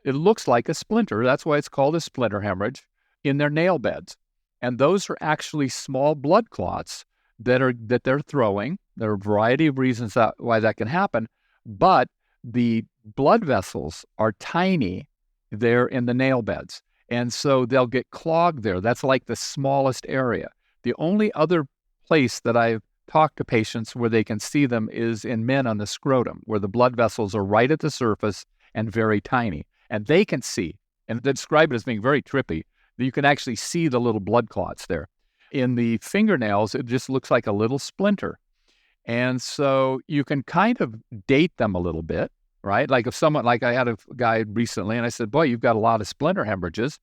it looks like a splinter, that's why it's called a splinter hemorrhage, in their nail beds. And those are actually small blood clots that they're throwing. There are a variety of reasons why that can happen, but the blood vessels are tiny there in the nail beds. And so they'll get clogged there. That's like the smallest area. The only other place that I've talked to patients where they can see them is in men on the scrotum, where the blood vessels are right at the surface and very tiny. And they can see, and they describe it as being very trippy, that you can actually see the little blood clots there. In the fingernails, it just looks like a little splinter. And so you can kind of date them a little bit, right? Like if someone, like I had a guy recently and I said, boy, you've got a lot of splinter hemorrhages.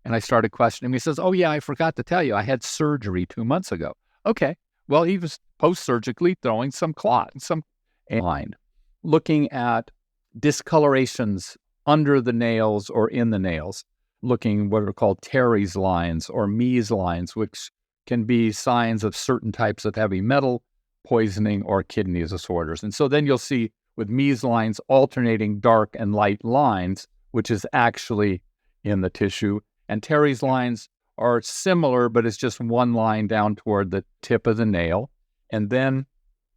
And I started questioning him. He says, oh yeah, I forgot to tell you, I had surgery 2 months ago. Okay, well, he was post-surgically throwing some clot, some line. Looking at discolorations under the nails or in the nails, looking what are called Terry's lines or Mees lines, which can be signs of certain types of heavy metal poisoning or kidney disorders. And so then you'll see with Mees lines alternating dark and light lines, which is actually in the tissue. And Terry's lines are similar, but it's just one line down toward the tip of the nail. And then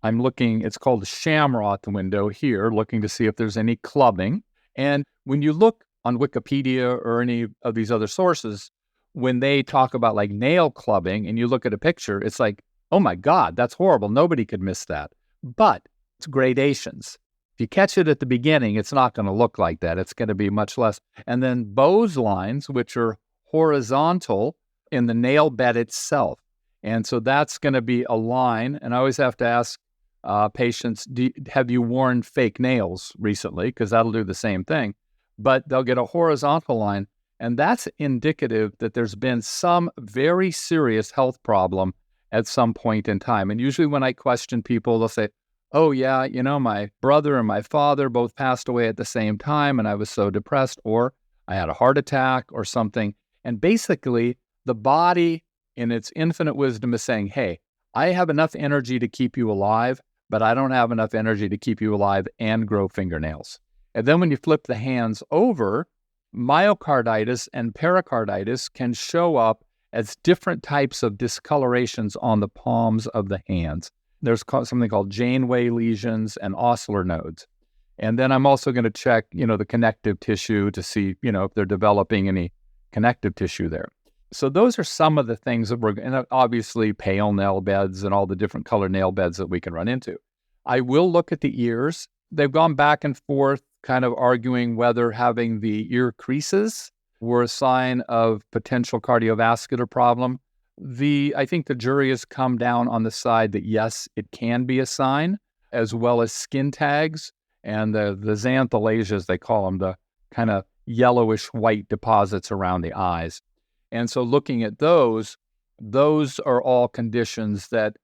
I'm looking, it's called the Shamrock window here, looking to see if there's any clubbing. And when you look on Wikipedia or any of these other sources, when they talk about like nail clubbing and you look at a picture, it's like, oh my God, that's horrible. Nobody could miss that. But it's gradations. If you catch it at the beginning, it's not going to look like that. It's going to be much less. And then Bowes lines, which are horizontal in the nail bed itself. And so that's going to be a line. And I always have to ask patients, have you worn fake nails recently? Because that'll do the same thing. But they'll get a horizontal line. And that's indicative that there's been some very serious health problem at some point in time. And usually when I question people, they'll say, oh yeah, you know, my brother and my father both passed away at the same time and I was so depressed, or I had a heart attack or something. And basically the body in its infinite wisdom is saying, hey, I have enough energy to keep you alive, but I don't have enough energy to keep you alive and grow fingernails. And then when you flip the hands over, myocarditis and pericarditis can show up as different types of discolorations on the palms of the hands. There's something called Janeway lesions and oscillor nodes. And then I'm also going to check, the connective tissue to see, if they're developing any connective tissue there. So those are some of the things that and obviously pale nail beds and all the different color nail beds that we can run into. I will look at the ears. They've gone back and forth, kind of arguing whether having the ear creases were a sign of potential cardiovascular problem. I think the jury has come down on the side that yes, it can be a sign, as well as skin tags and the xanthalasia, they call them, the kind of yellowish white deposits around the eyes. And so looking at those are all conditions that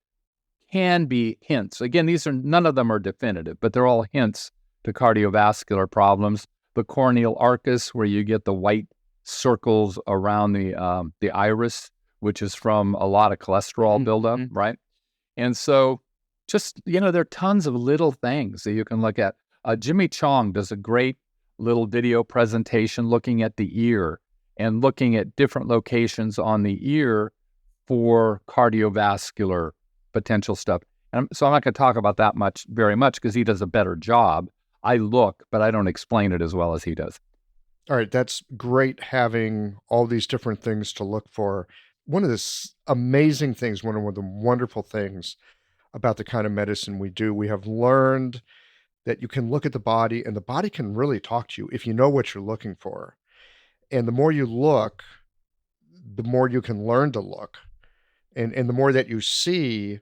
can be hints. Again, none of them are definitive, but they're all hints to cardiovascular problems. The corneal arcus, where you get the white circles around the iris, which is from a lot of cholesterol buildup, right? And so just, there are tons of little things that you can look at. Jimmy Chong does a great little video presentation looking at the ear and looking at different locations on the ear for cardiovascular potential stuff. And so I'm not going to talk about that very much, because he does a better job. I look, but I don't explain it as well as he does. All right, that's great having all these different things to look for. One of the amazing things, one of the wonderful things about the kind of medicine we do, we have learned that you can look at the body and the body can really talk to you if you know what you're looking for. And the more you look, the more you can learn to look. And the more that you see,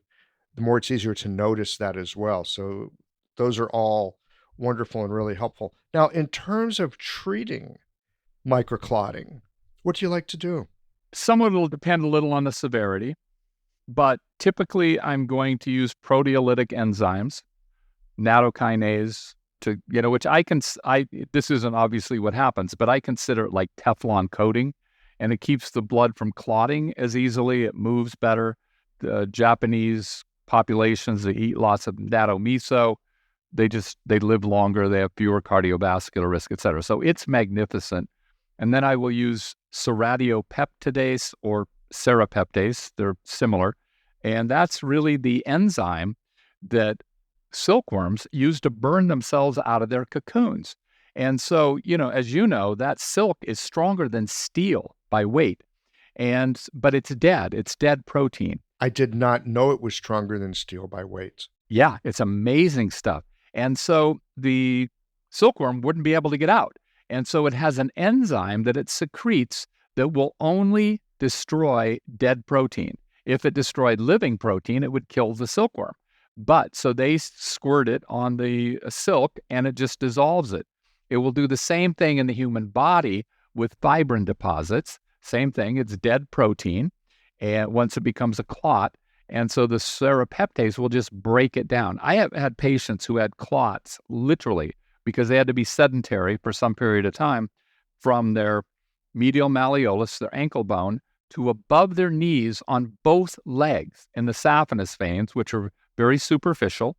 the more it's easier to notice that as well. So those are all wonderful and really helpful. Now, in terms of treating microclotting, what do you like to do? Some of it will depend a little on the severity, but typically I'm going to use proteolytic enzymes, nattokinase, which this isn't obviously what happens, but I consider it like Teflon coating, and it keeps the blood from clotting as easily. It moves better. The Japanese populations that eat lots of natto miso, they live longer, they have fewer cardiovascular risk, et cetera. So it's magnificent. And then I will use serratiopeptidase or serapeptase. They're similar. And that's really the enzyme that silkworms use to burn themselves out of their cocoons. And so, as you know, that silk is stronger than steel by weight. But it's dead. It's dead protein. I did not know it was stronger than steel by weight. Yeah, it's amazing stuff. And so the silkworm wouldn't be able to get out. And so it has an enzyme that it secretes that will only destroy dead protein. If it destroyed living protein, it would kill the silkworm. But so they squirt it on the silk and it just dissolves it. It will do the same thing in the human body with fibrin deposits. Same thing, it's dead protein. And once it becomes a clot, and so the serapeptase will just break it down. I have had patients who had clots, literally, because they had to be sedentary for some period of time from their medial malleolus, their ankle bone, to above their knees on both legs in the saphenous veins, which are very superficial.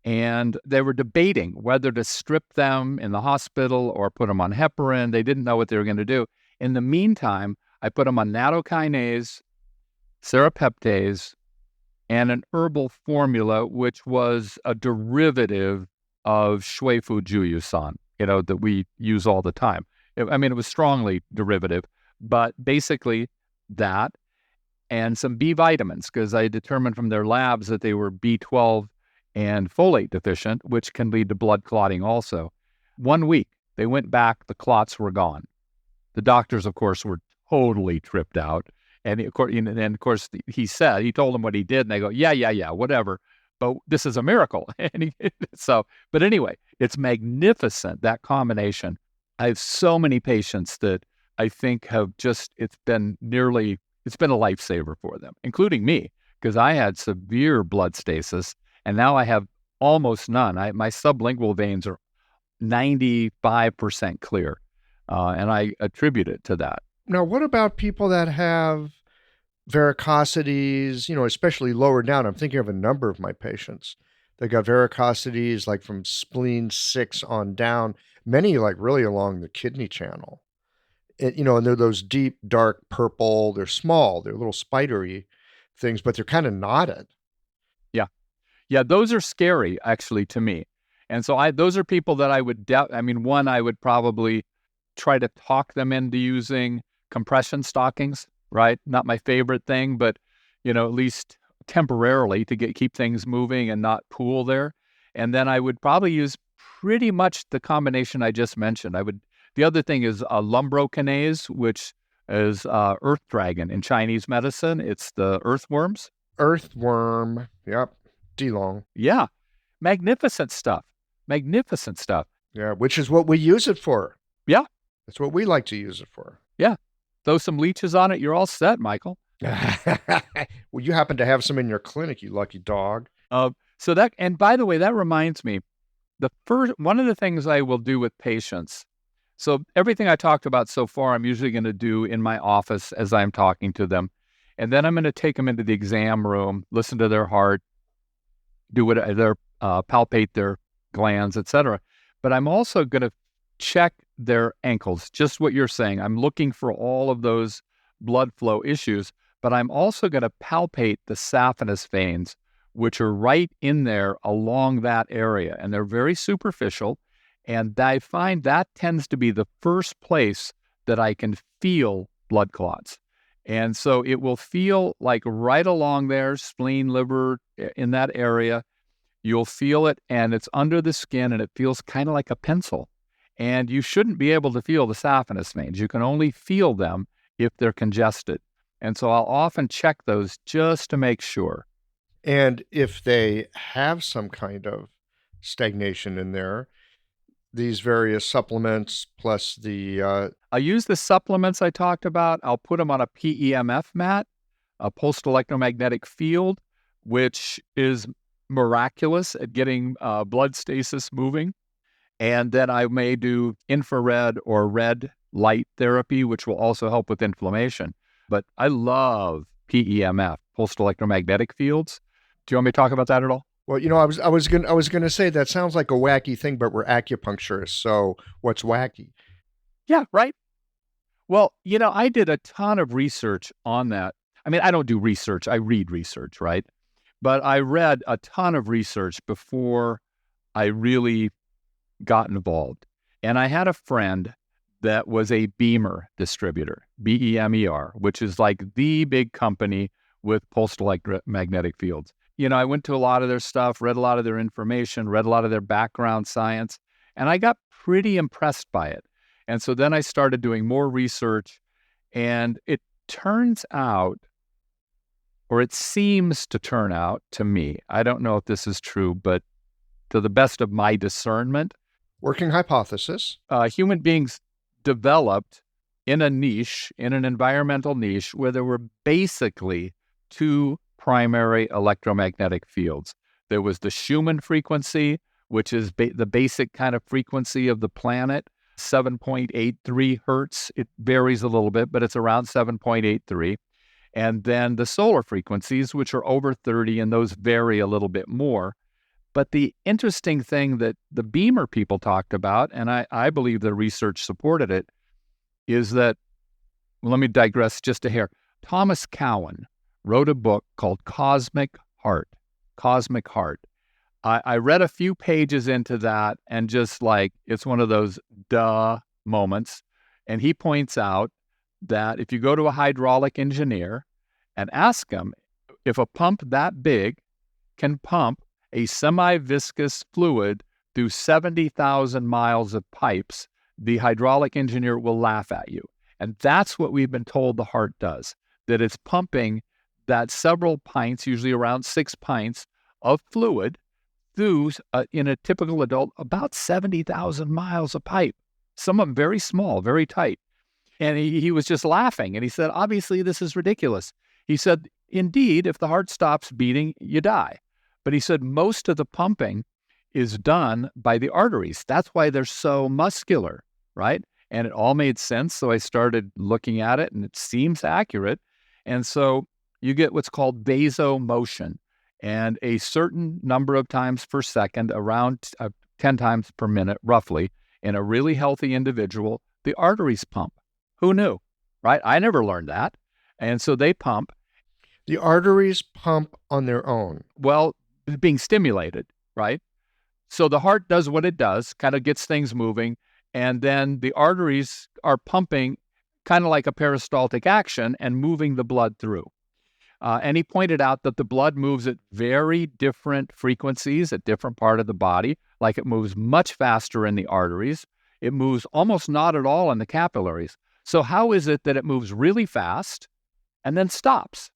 And they were debating whether to strip them in the hospital or put them on heparin. They didn't know what they were going to do. In the meantime, I put them on nattokinase, serapeptase, and an herbal formula, which was a derivative of shui fu juyu san, that we use all the time. It was strongly derivative, but basically that and some B vitamins, because I determined from their labs that they were B12 and folate deficient, which can lead to blood clotting also. 1 week, they went back, the clots were gone. The doctors, of course, were totally tripped out. And of course, he told them what he did, and they go, yeah, whatever. But this is a miracle. But anyway, it's magnificent, that combination. I have so many patients that I think have it's been a lifesaver for them, including me, because I had severe blood stasis, and now I have almost none. My sublingual veins are 95% clear, and I attribute it to that. Now, what about people that have varicosities, especially lower down? I'm thinking of a number of my patients. They got varicosities like from spleen 6 on down, many like really along the kidney channel. And they're those deep, dark purple. They're small. They're little spidery things, but they're kind of knotted. Yeah, those are scary, actually, to me. And so those are people that I would I would probably try to talk them into using compression stockings, right? Not my favorite thing, but, at least temporarily to keep things moving and not pool there. And then I would probably use pretty much the combination I just mentioned. The other thing is lumbrokinase, which is earth dragon in Chinese medicine. It's the earthworms. Earthworm, yep, Dilong. Yeah, magnificent stuff. Yeah, which is what we use it for. Yeah. That's what we like to use it for. Yeah. Throw some leeches on it, you're all set, Michael. Well, you happen to have some in your clinic, you lucky dog. And by the way, that reminds me, one of the things I will do with patients, so everything I talked about so far, I'm usually going to do in my office as I'm talking to them. And then I'm going to take them into the exam room, listen to their heart, palpate their glands, etc. But I'm also going to check their ankles, just what you're saying. I'm looking for all of those blood flow issues, but I'm also going to palpate the saphenous veins, which are right in there along that area. And they're very superficial. And I find that tends to be the first place that I can feel blood clots. And so it will feel like right along there, spleen, liver, in that area. You'll feel it, and it's under the skin, and it feels kind of like a pencil. And you shouldn't be able to feel the saphenous veins. You can only feel them if they're congested. And so I'll often check those just to make sure. And if they have some kind of stagnation in there, these various supplements plus the... I use the supplements I talked about. I'll put them on a PEMF mat, a pulsed electromagnetic field, which is miraculous at getting blood stasis moving. And then I may do infrared or red light therapy, which will also help with inflammation. But I love PEMF, pulsed electromagnetic fields. Do you want me to talk about that at all? Well, I was gonna say that sounds like a wacky thing, but we're acupuncturists, so what's wacky? Yeah, right. Well, I did a ton of research on that. I mean, I don't do research. I read research, right? But I read a ton of research before I really got involved. And I had a friend that was a Beamer distributor, Bemer, which is like the big company with pulsed electromagnetic fields. I went to a lot of their stuff, read a lot of their information, read a lot of their background science, and I got pretty impressed by it. And so then I started doing more research, and it turns out, or it seems to turn out to me, I don't know if this is true, but to the best of my discernment, Working hypothesis. human beings developed in a niche, in an environmental niche, where there were basically two primary electromagnetic fields. There was the Schumann frequency, which is the basic kind of frequency of the planet, 7.83 hertz. It varies a little bit, but it's around 7.83. And then the solar frequencies, which are over 30, and those vary a little bit more. But the interesting thing that the Beamer people talked about, and I believe the research supported it, is that, well, let me digress just a hair. Thomas Cowan wrote a book called Cosmic Heart. Cosmic Heart. I read a few pages into that, and just like, it's one of those duh moments. And he points out that if you go to a hydraulic engineer and ask him if a pump that big can pump a semi-viscous fluid through 70,000 miles of pipes, the hydraulic engineer will laugh at you. And that's what we've been told the heart does, that it's pumping that several pints, usually around 6 pints of fluid through, in a typical adult, about 70,000 miles of pipe. Some of them very small, very tight. And he was just laughing. And he said, obviously, this is ridiculous. He said, indeed, if the heart stops beating, you die. But he said most of the pumping is done by the arteries. That's why they're so muscular, right? And it all made sense. So I started looking at it, and it seems accurate. And so you get what's called vasomotion. And a certain number of times per second, around 10 times per minute, roughly, in a really healthy individual, the arteries pump. Who knew, right? I never learned that. And so they pump. The arteries pump on their own. Well, being stimulated, right? So the heart does what it does, kind of gets things moving, and then the arteries are pumping kind of like a peristaltic action and moving the blood through. And he pointed out that the blood moves at very different frequencies at different part of the body, like it moves much faster in the arteries. It moves almost not at all in the capillaries. So how is it that it moves really fast and then stops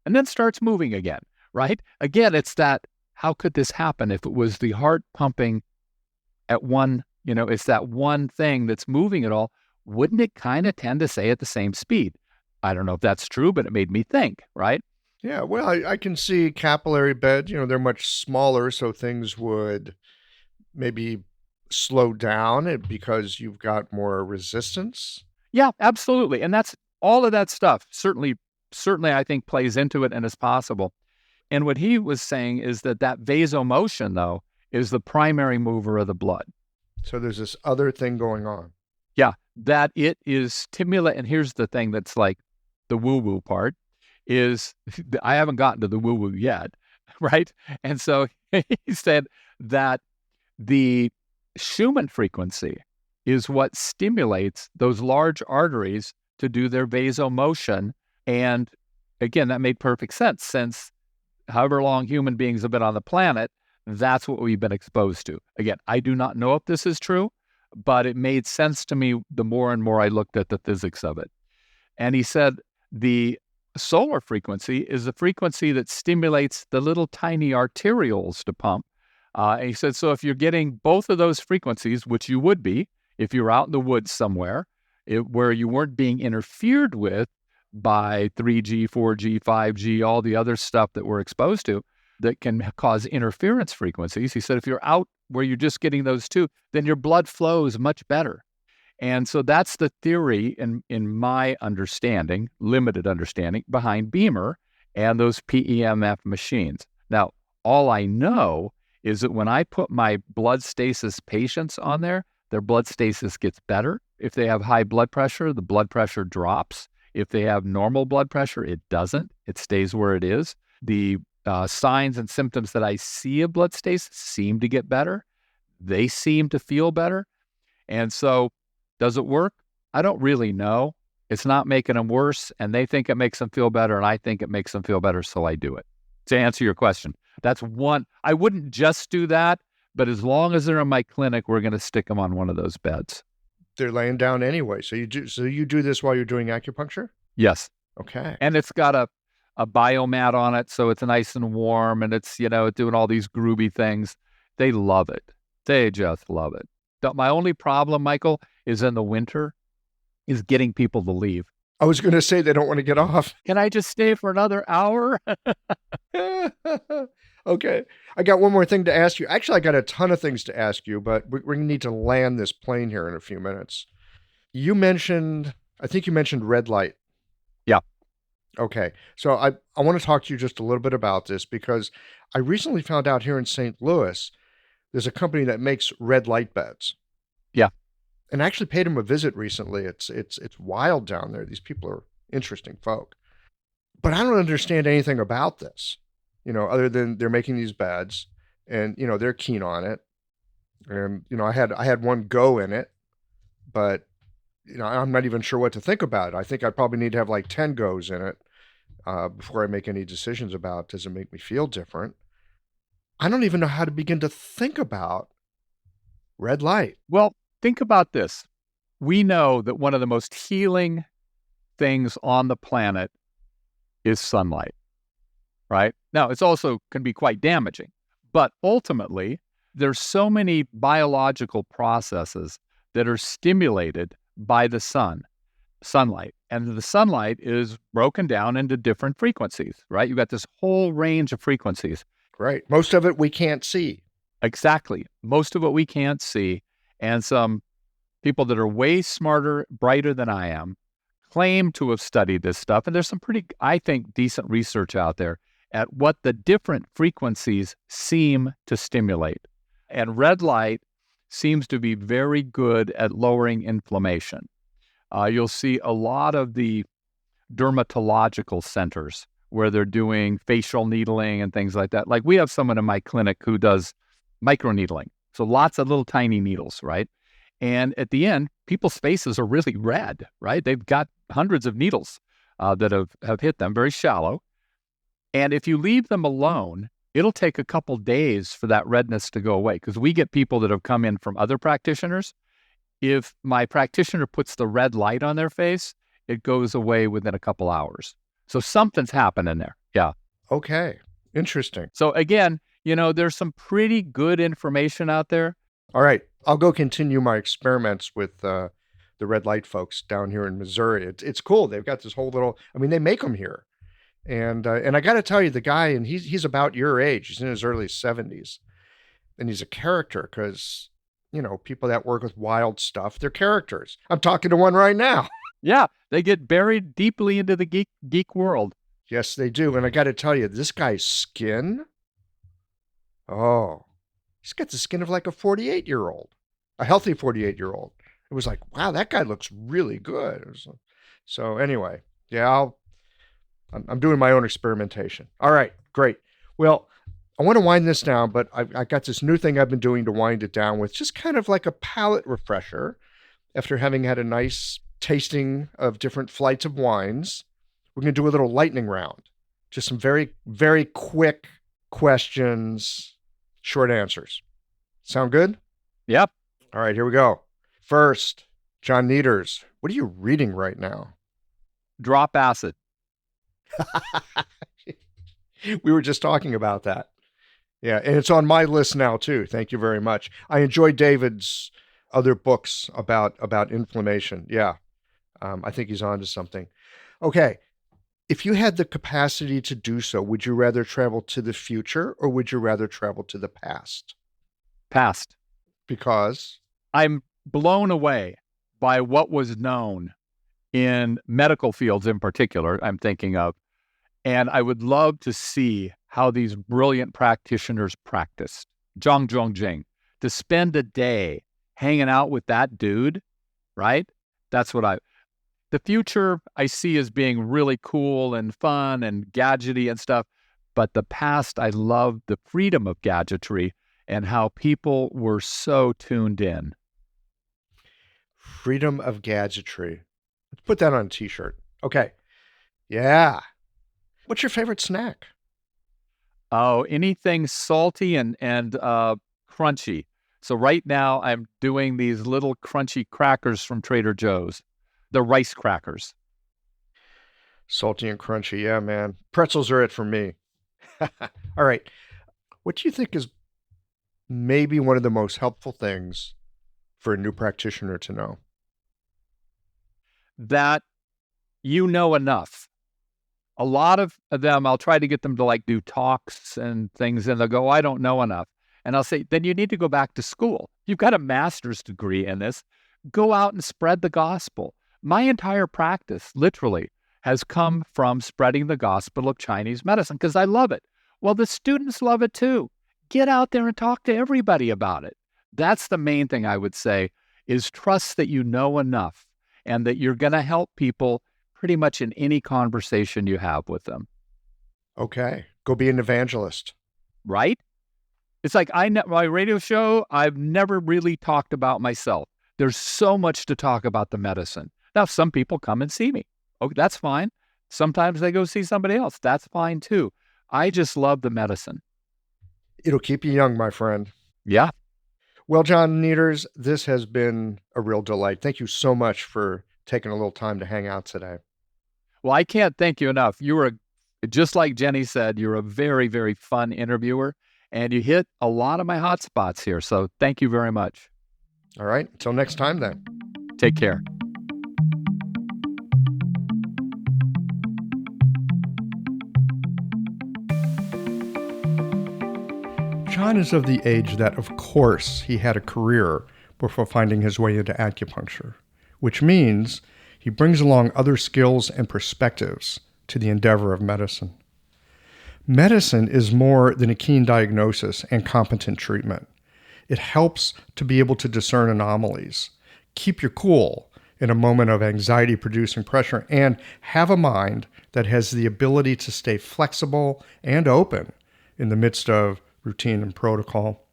and then starts moving again, right? Again, it's that, how could this happen if it was the heart pumping at one, it's that one thing that's moving it all? Wouldn't it kind of tend to stay at the same speed? I don't know if that's true, but it made me think, right? Yeah, well, I can see capillary beds, they're much smaller, so things would maybe slow down because you've got more resistance. Yeah, absolutely. And that's all of that stuff certainly I think plays into it and is possible. And what he was saying is that vasomotion, though, is the primary mover of the blood. So there's this other thing going on. Yeah, that it is stimulate. And here's the thing that's like the woo-woo part is, I haven't gotten to the woo-woo yet, right? And so he said that the Schumann frequency is what stimulates those large arteries to do their vasomotion. And again, that made perfect sense, since however long human beings have been on the planet, that's what we've been exposed to. Again, I do not know if this is true, but it made sense to me the more and more I looked at the physics of it. And he said the solar frequency is the frequency that stimulates the little tiny arterioles to pump. And he said, so if you're getting both of those frequencies, which you would be if you're out in the woods somewhere, where you weren't being interfered with by 3G, 4G, 5G, all the other stuff that we're exposed to that can cause interference frequencies. He said, if you're out where you're just getting those two, then your blood flows much better. And so that's the theory in my understanding, limited understanding, behind Beamer and those PEMF machines. Now, all I know is that when I put my blood stasis patients on there, their blood stasis gets better. If they have high blood pressure, the blood pressure drops. If they have normal blood pressure, it doesn't. It stays where it is. The signs and symptoms that I see of blood stasis seem to get better. They seem to feel better. And so, does it work? I don't really know. It's not making them worse, and they think it makes them feel better, and I think it makes them feel better, so I do it. To answer your question, that's one. I wouldn't just do that, but as long as they're in my clinic, we're going to stick them on one of those beds. They're laying down anyway. So you do this while you're doing acupuncture? Yes. Okay. And it's got a biomat on it, so it's nice and warm, and it's, doing all these groovy things. They love it. They just love it. My only problem, Michael, is in the winter, is getting people to leave. I was going to say they don't want to get off. Can I just stay for another hour? Okay. I got one more thing to ask you. Actually, I got a ton of things to ask you, but we're going to need to land this plane here in a few minutes. I think you mentioned red light. Yeah. Okay. So I want to talk to you just a little bit about this because I recently found out here in St. Louis, there's a company that makes red light beds. Yeah. And I actually paid them a visit recently. It's wild down there. These people are interesting folk. But I don't understand anything about this, other than they're making these beds and, they're keen on it. And, I had one go in it, but, I'm not even sure what to think about it. I think I probably need to have like 10 goes in it before I make any decisions about, does it make me feel different? I don't even know how to begin to think about red light. Well, think about this. We know that one of the most healing things on the planet is sunlight, right? Now, it's also can be quite damaging, but ultimately, there's so many biological processes that are stimulated by the sunlight. And the sunlight is broken down into different frequencies, right? You've got this whole range of frequencies. Right. Most of it we can't see. Exactly. Most of it we can't see. And some people that are way smarter, brighter than I am, claim to have studied this stuff. And there's some pretty, I think, decent research out there at what the different frequencies seem to stimulate. And red light seems to be very good at lowering inflammation. You'll see a lot of the dermatological centers where they're doing facial needling and things like that. Like we have someone in my clinic who does microneedling. So lots of little tiny needles, right? And at the end, people's faces are really red, right? They've got hundreds of needles that have hit them, very shallow. And if you leave them alone, it'll take a couple days for that redness to go away because we get people that have come in from other practitioners. If my practitioner puts the red light on their face, it goes away within a couple hours. So something's happening there. Yeah. Okay. Interesting. So again, there's some pretty good information out there. All right. I'll go continue my experiments with the red light folks down here in Missouri. It's cool. They've got this whole little, they make them here. And I got to tell you, the guy, and he's about your age. He's in his early 70s. And he's a character because, people that work with wild stuff, they're characters. I'm talking to one right now. Yeah, they get buried deeply into the geek world. Yes, they do. And I got to tell you, this guy's skin, he's got the skin of like a 48-year-old, a healthy 48-year-old. It was like, wow, that guy looks really good. So anyway, yeah, I'm doing my own experimentation. All right, great. Well, I want to wind this down, but I got this new thing I've been doing to wind it down with, just kind of like a palate refresher after having had a nice tasting of different flights of wines. We're going to do a little lightning round. Just some very, very quick questions, short answers. Sound good? Yep. All right, here we go. First, John Nieters, what are you reading right now? Drop Acid. We were just talking about that. Yeah, and it's on my list now too. Thank you very much. I enjoy David's other books about inflammation. Yeah, I think he's on to something. Okay, if you had the capacity to do so, would you rather travel to the future or would you rather travel to the past? Past. Because? I'm blown away by what was known in medical fields in particular, I'm thinking of. And I would love to see how these brilliant practitioners practiced. Zhuang Zi, to spend a day hanging out with that dude, right? That's what The future I see as being really cool and fun and gadgety and stuff. But the past, I love the freedom of gadgetry and how people were so tuned in. Freedom of gadgetry. Let's put that on a t-shirt. Okay. Yeah. What's your favorite snack? Oh, anything salty and crunchy. So right now I'm doing these little crunchy crackers from Trader Joe's. The rice crackers. Salty and crunchy. Yeah, man. Pretzels are it for me. All right. What do you think is maybe one of the most helpful things for a new practitioner to know? That you know enough. A lot of them, I'll try to get them to like do talks and things, and they'll go, I don't know enough. And I'll say, then you need to go back to school. You've got a master's degree in this. Go out and spread the gospel. My entire practice, literally, has come from spreading the gospel of Chinese medicine because I love it. Well, the students love it too. Get out there and talk to everybody about it. That's the main thing I would say is trust that you know enough and that you're going to help people pretty much in any conversation you have with them. Okay. Go be an evangelist. Right? It's like my radio show, I've never really talked about myself. There's so much to talk about the medicine. Now, some people come and see me. Okay, that's fine. Sometimes they go see somebody else. That's fine too. I just love the medicine. It'll keep you young, my friend. Yeah. Well, John Nieters, this has been a real delight. Thank you so much for taking a little time to hang out today. Well, I can't thank you enough. You were, just like Jenny said, you're a very, very fun interviewer, and you hit a lot of my hot spots here. So thank you very much. All right. Until next time, then. Take care. John is of the age that, of course, he had a career before finding his way into acupuncture, which means he brings along other skills and perspectives to the endeavor of medicine. Medicine is more than a keen diagnosis and competent treatment. It helps to be able to discern anomalies, keep your cool in a moment of anxiety-producing pressure, and have a mind that has the ability to stay flexible and open in the midst of routine and protocol.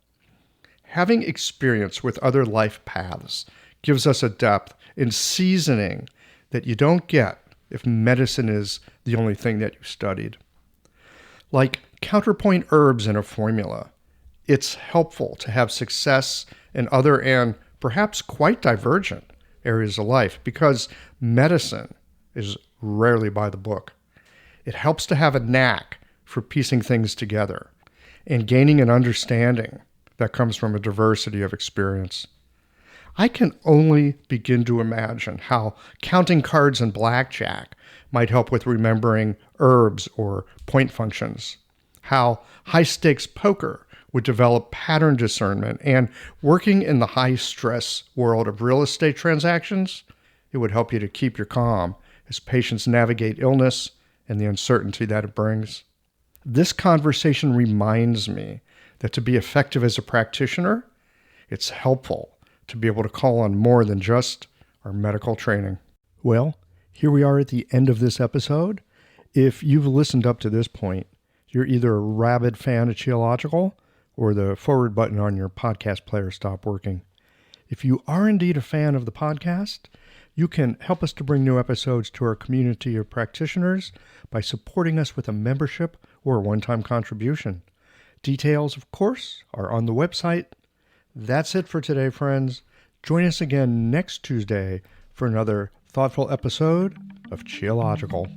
Having experience with other life paths gives us a depth in seasoning that you don't get if medicine is the only thing that you studied. Like counterpoint herbs in a formula, it's helpful to have success in other and perhaps quite divergent areas of life because medicine is rarely by the book. It helps to have a knack for piecing things together and gaining an understanding that comes from a diversity of experience. I can only begin to imagine how counting cards in blackjack might help with remembering herbs or point functions, how high-stakes poker would develop pattern discernment, and working in the high-stress world of real estate transactions, it would help you to keep your calm as patients navigate illness and the uncertainty that it brings. This conversation reminds me that to be effective as a practitioner, it's helpful to be able to call on more than just our medical training. Well, here we are at the end of this episode. If you've listened up to this point, you're either a rabid fan of Qiological or the forward button on your podcast player stopped working. If you are indeed a fan of the podcast, you can help us to bring new episodes to our community of practitioners by supporting us with a membership or a one-time contribution. Details, of course, are on the website. That's it for today, friends. Join us again next Tuesday for another thoughtful episode of Qiological.